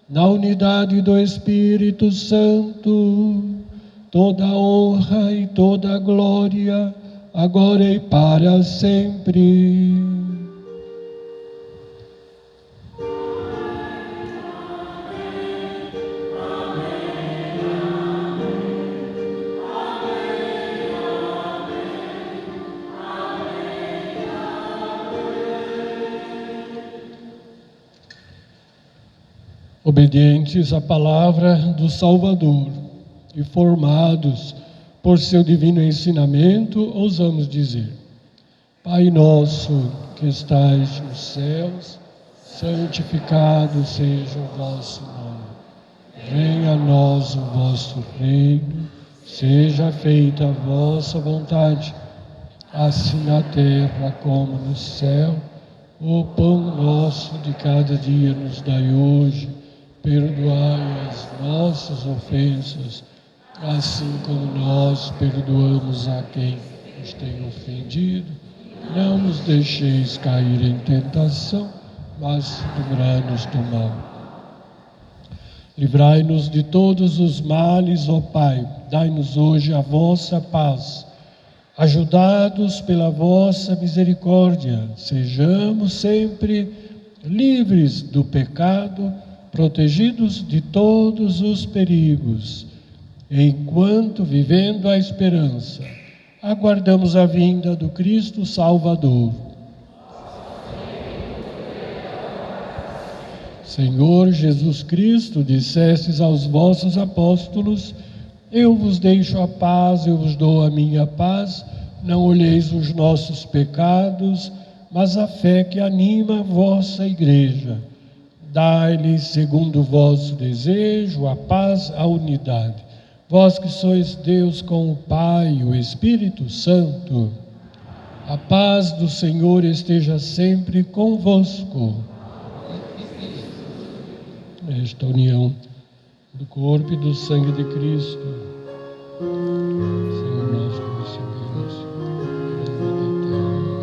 na unidade do Espírito Santo, toda honra e toda glória, agora e para sempre. Obedientes à palavra do Salvador e formados por seu divino ensinamento, ousamos dizer: Pai nosso que estais nos céus, santificado seja o vosso nome. Venha a nós o vosso reino, seja feita a vossa vontade, assim na terra como no céu. O pão nosso de cada dia nos dai hoje. Perdoai as nossas ofensas, assim como nós perdoamos a quem nos tem ofendido. Não nos deixeis cair em tentação, mas livrai-nos do mal. Livrai-nos de todos os males, ó Pai. Dai-nos hoje a vossa paz. Ajudados pela vossa misericórdia, sejamos sempre livres do pecado, protegidos de todos os perigos, enquanto, vivendo a esperança, aguardamos a vinda do Cristo Salvador. Senhor Jesus Cristo, dissestes aos vossos apóstolos: eu vos deixo a paz, eu vos dou a minha paz. Não olheis os nossos pecados, mas a fé que anima a vossa igreja. Dai-lhes, segundo o vosso desejo, a paz, a unidade. Vós que sois Deus com o Pai e o Espírito Santo, a paz do Senhor esteja sempre convosco. Esta união do corpo e do sangue de Cristo, Senhor, nós que recebemos a vida eterna.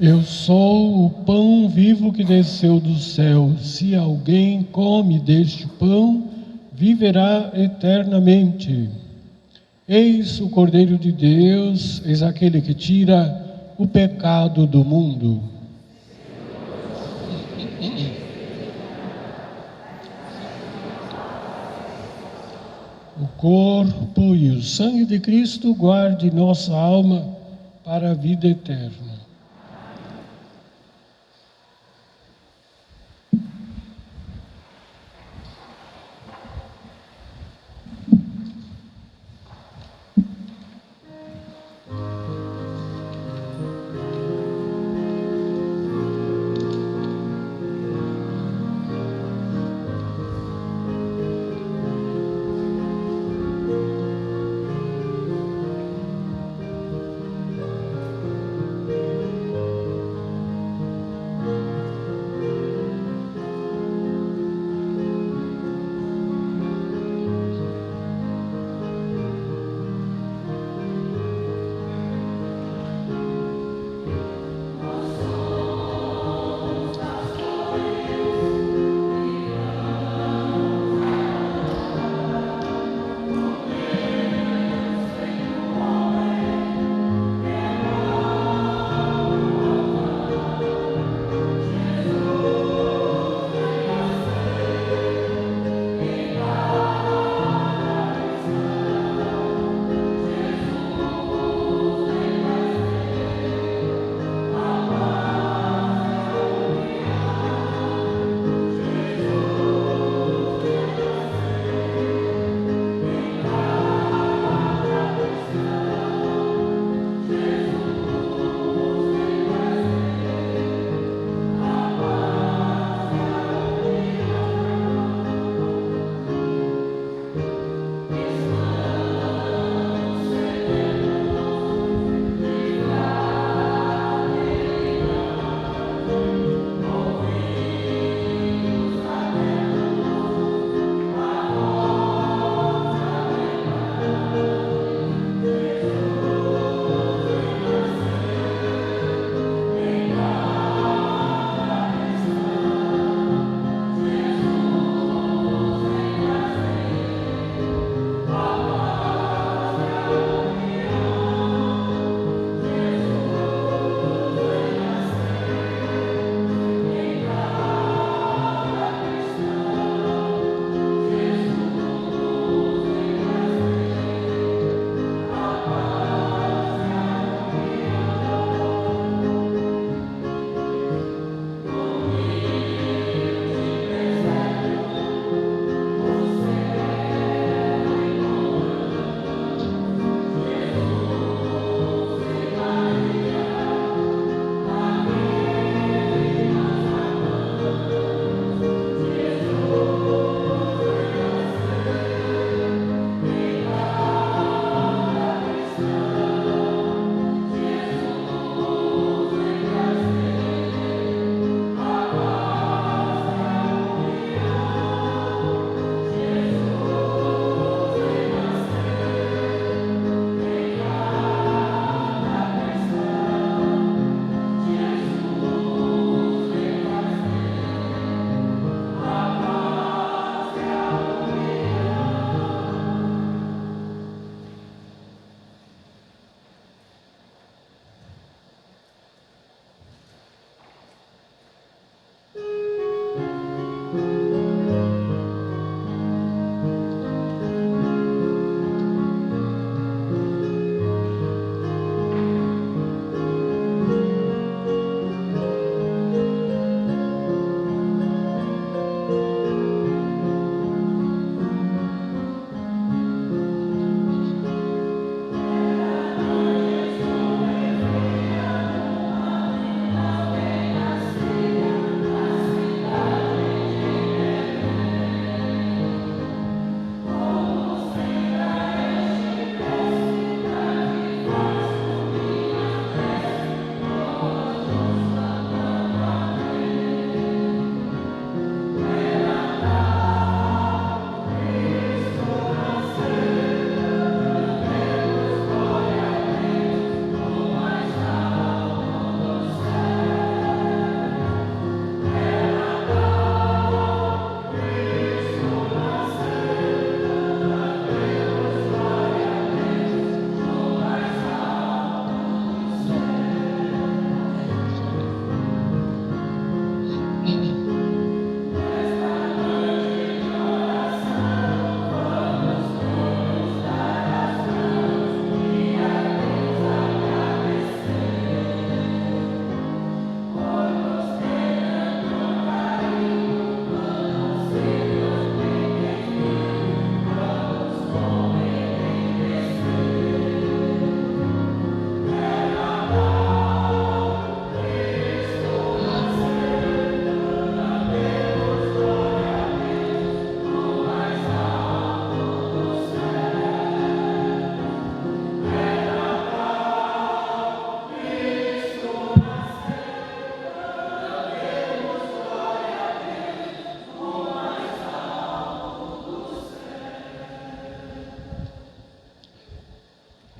Eu sou o pão vivo que desceu do céu. Se alguém come deste pão, viverá eternamente. Eis o Cordeiro de Deus, eis aquele que tira o pecado do mundo. O corpo e o sangue de Cristo guarde nossa alma para a vida eterna.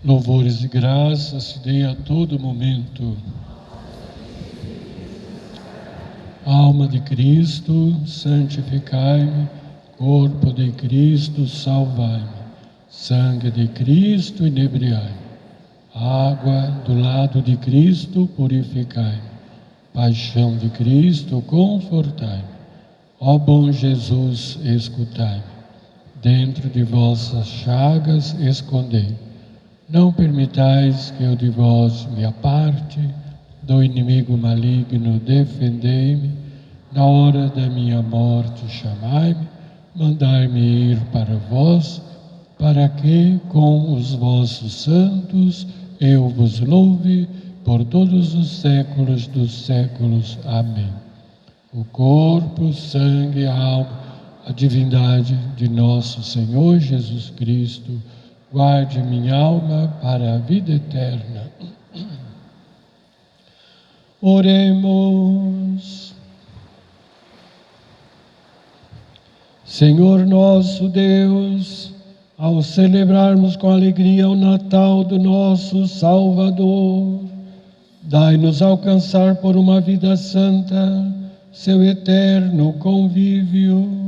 Louvores e graças se dê a todo momento. Alma de Cristo, santificai-me. Corpo de Cristo, salvai-me. Sangue de Cristo, inebriai-me. Água do lado de Cristo, purificai-me. Paixão de Cristo, confortai-me. Ó bom Jesus, escutai-me. Dentro de vossas chagas, escondei. Não permitais que eu de vós me aparte, do inimigo maligno defendei-me, na hora da minha morte chamai-me, mandai-me ir para vós, para que com os vossos santos eu vos louve por todos os séculos dos séculos. Amém. O corpo, o sangue, a alma, a divindade de nosso Senhor Jesus Cristo, guarde minha alma para a vida eterna. Oremos. Senhor nosso Deus, ao celebrarmos com alegria o Natal do nosso Salvador, dai-nos alcançar por uma vida santa seu eterno convívio.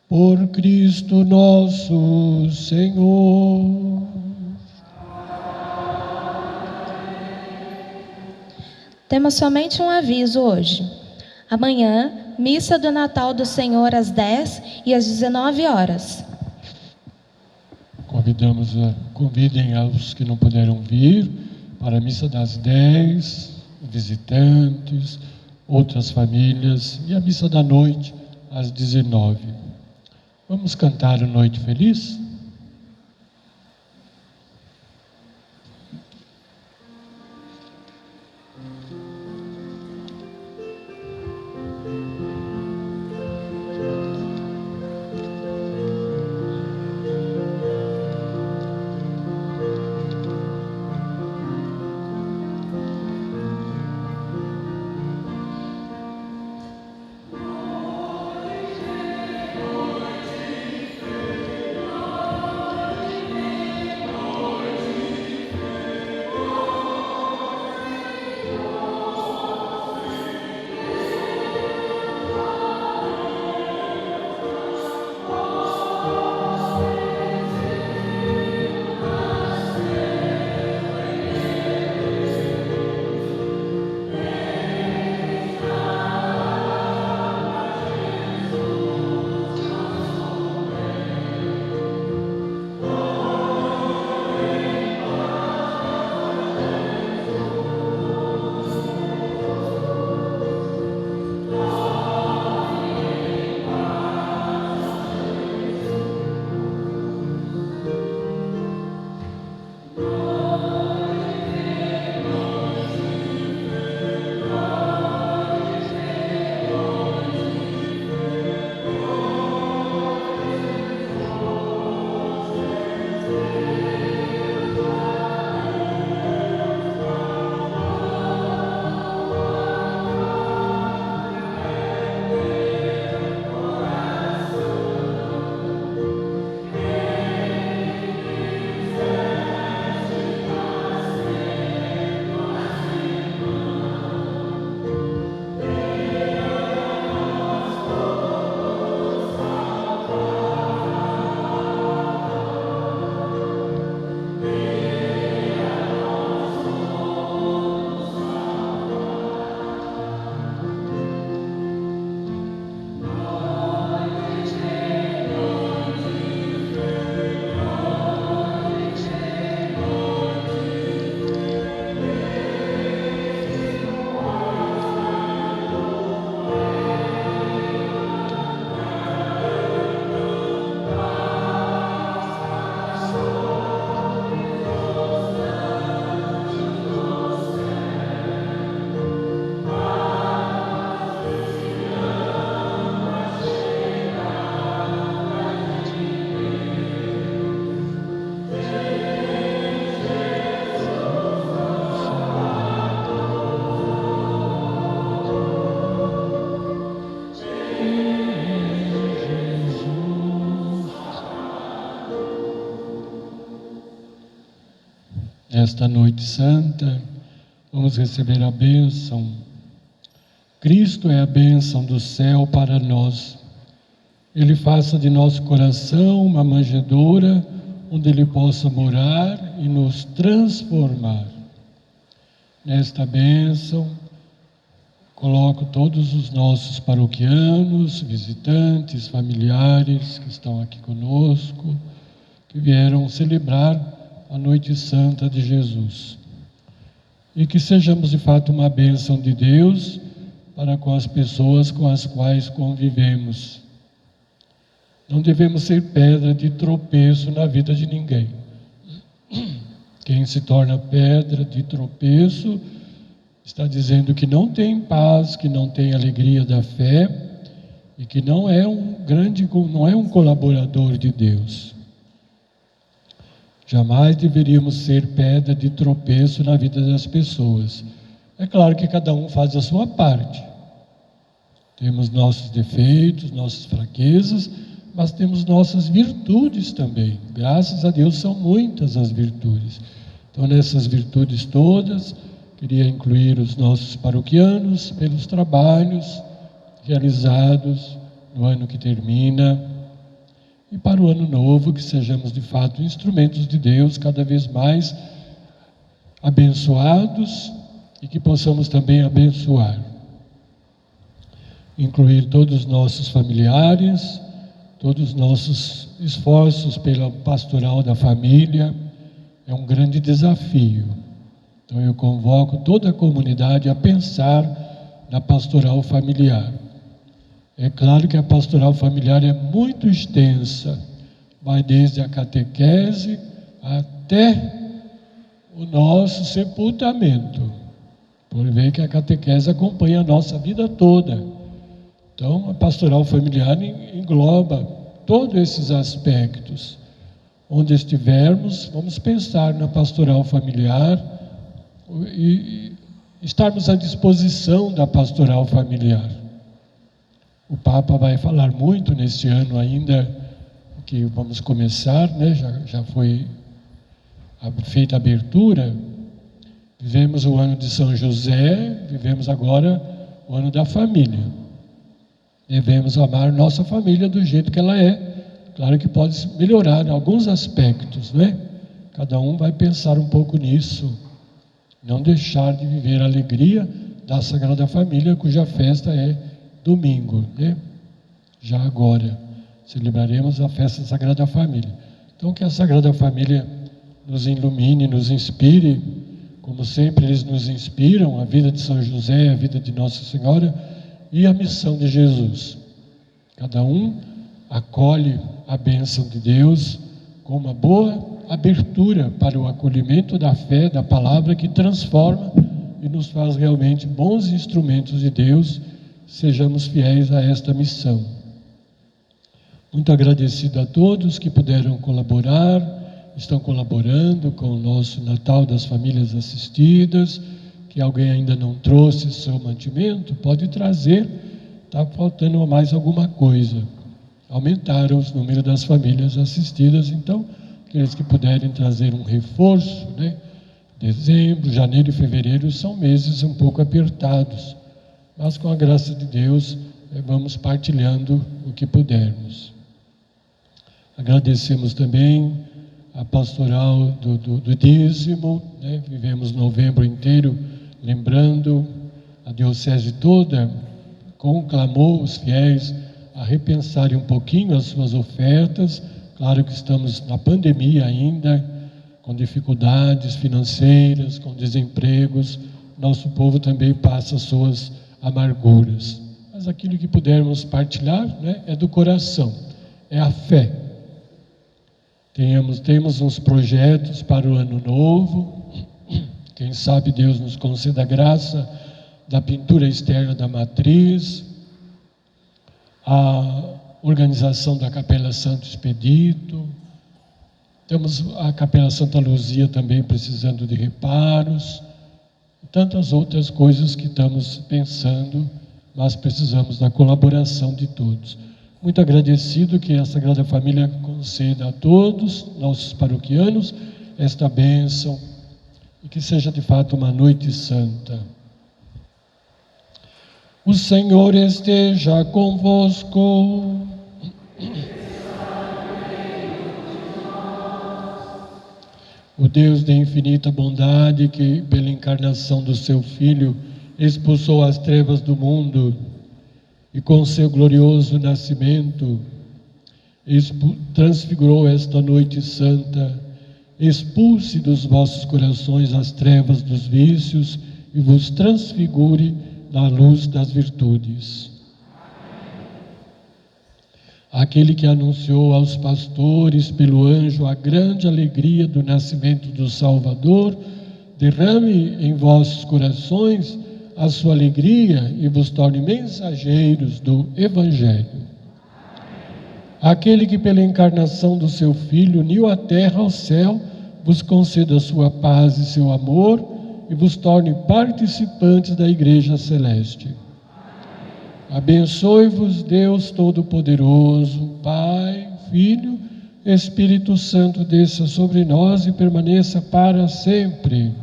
Por Cristo nosso Senhor. Temos somente um aviso hoje. Amanhã, missa do Natal do Senhor às 10 e às 19 horas. Convidem aos que não puderam vir para a missa das 10, visitantes, outras famílias, e a missa da noite às 19. Vamos cantar a Noite Feliz? nesta noite santa, vamos receber a bênção. Cristo é a bênção do céu para nós. Ele faça de nosso coração uma manjedoura onde Ele possa morar e nos transformar. Nesta bênção, coloco todos os nossos paroquianos, visitantes, familiares que estão aqui conosco, que vieram celebrar a Noite Santa de Jesus. E que sejamos de fato uma bênção de Deus para com as pessoas com as quais convivemos. Não devemos ser pedra de tropeço na vida de ninguém. Quem se torna pedra de tropeço está dizendo que não tem paz, que não tem alegria da fé e que não é um colaborador de Deus. Jamais deveríamos ser pedra de tropeço na vida das pessoas. É claro que cada um faz a sua parte. Temos nossos defeitos, nossas fraquezas, mas temos nossas virtudes também. Graças a Deus são muitas as virtudes. Então, nessas virtudes todas, queria incluir os nossos paroquianos pelos trabalhos realizados no ano que termina e para o ano novo, que sejamos de fato instrumentos de Deus cada vez mais abençoados e que possamos também abençoar. Incluir todos os nossos familiares, todos os nossos esforços pela pastoral da família, é um grande desafio. Então eu convoco toda a comunidade a pensar na pastoral familiar. É claro que a pastoral familiar é muito extensa, vai desde a catequese até o nosso sepultamento. Por ver que a catequese acompanha a nossa vida toda. Então a pastoral familiar engloba todos esses aspectos. Onde estivermos, vamos pensar na pastoral familiar e estarmos à disposição da pastoral familiar. O Papa vai falar muito neste ano ainda, que vamos começar, né? Já foi feita a abertura. Vivemos o ano de São José, vivemos agora o ano da família. Devemos amar nossa família do jeito que ela é. Claro que pode melhorar em alguns aspectos, né? Cada um vai pensar um pouco nisso. Não deixar de viver a alegria da Sagrada Família, cuja festa é domingo, né? Já agora celebraremos a festa da Sagrada Família. Então que a Sagrada Família nos ilumine, nos inspire, como sempre eles nos inspiram, a vida de São José, a vida de Nossa Senhora e a missão de Jesus. Cada um acolhe a bênção de Deus com uma boa abertura para o acolhimento da fé, da palavra que transforma e nos faz realmente bons instrumentos de Deus. Sejamos fiéis a esta missão. Muito agradecido a todos que puderam colaborar, estão colaborando com o nosso Natal das Famílias Assistidas, que alguém ainda não trouxe seu mantimento, pode trazer, está faltando mais alguma coisa. Aumentaram os números das famílias assistidas, então, aqueles que puderem trazer um reforço, né? Dezembro, janeiro e fevereiro são meses um pouco apertados, mas com a graça de Deus vamos partilhando o que pudermos. Agradecemos também a pastoral do dízimo, né? Vivemos novembro inteiro lembrando a diocese toda, conclamou os fiéis a repensarem um pouquinho as suas ofertas. Claro que estamos na pandemia ainda, com dificuldades financeiras, com desempregos, nosso povo também passa suas amarguras. Mas aquilo que pudermos partilhar, né, é do coração, é a fé. Temos uns projetos para o ano novo, quem sabe Deus nos conceda a graça da pintura externa da matriz, a organização da Capela Santo Expedito, temos a Capela Santa Luzia também precisando de reparos, e tantas outras coisas que estamos pensando, mas precisamos da colaboração de todos. Muito agradecido que a Sagrada Família conceda a todos, nossos paroquianos, esta bênção e que seja de fato uma noite santa. O Senhor esteja convosco. O Deus de infinita bondade, que pela encarnação do seu Filho expulsou as trevas do mundo e com seu glorioso nascimento transfigurou esta noite santa, expulse dos vossos corações as trevas dos vícios e vos transfigure na luz das virtudes. Aquele que anunciou aos pastores pelo anjo a grande alegria do nascimento do Salvador, derrame em vossos corações a sua alegria e vos torne mensageiros do Evangelho. Aquele que pela encarnação do seu Filho uniu a terra ao céu, vos conceda a sua paz e seu amor e vos torne participantes da Igreja Celeste. Abençoe-vos Deus Todo-Poderoso, Pai, Filho, Espírito Santo, desça sobre nós e permaneça para sempre.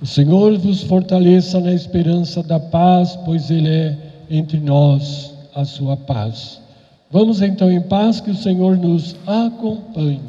O Senhor vos fortaleça na esperança da paz, pois Ele é entre nós a sua paz. Vamos então em paz, que o Senhor nos acompanhe.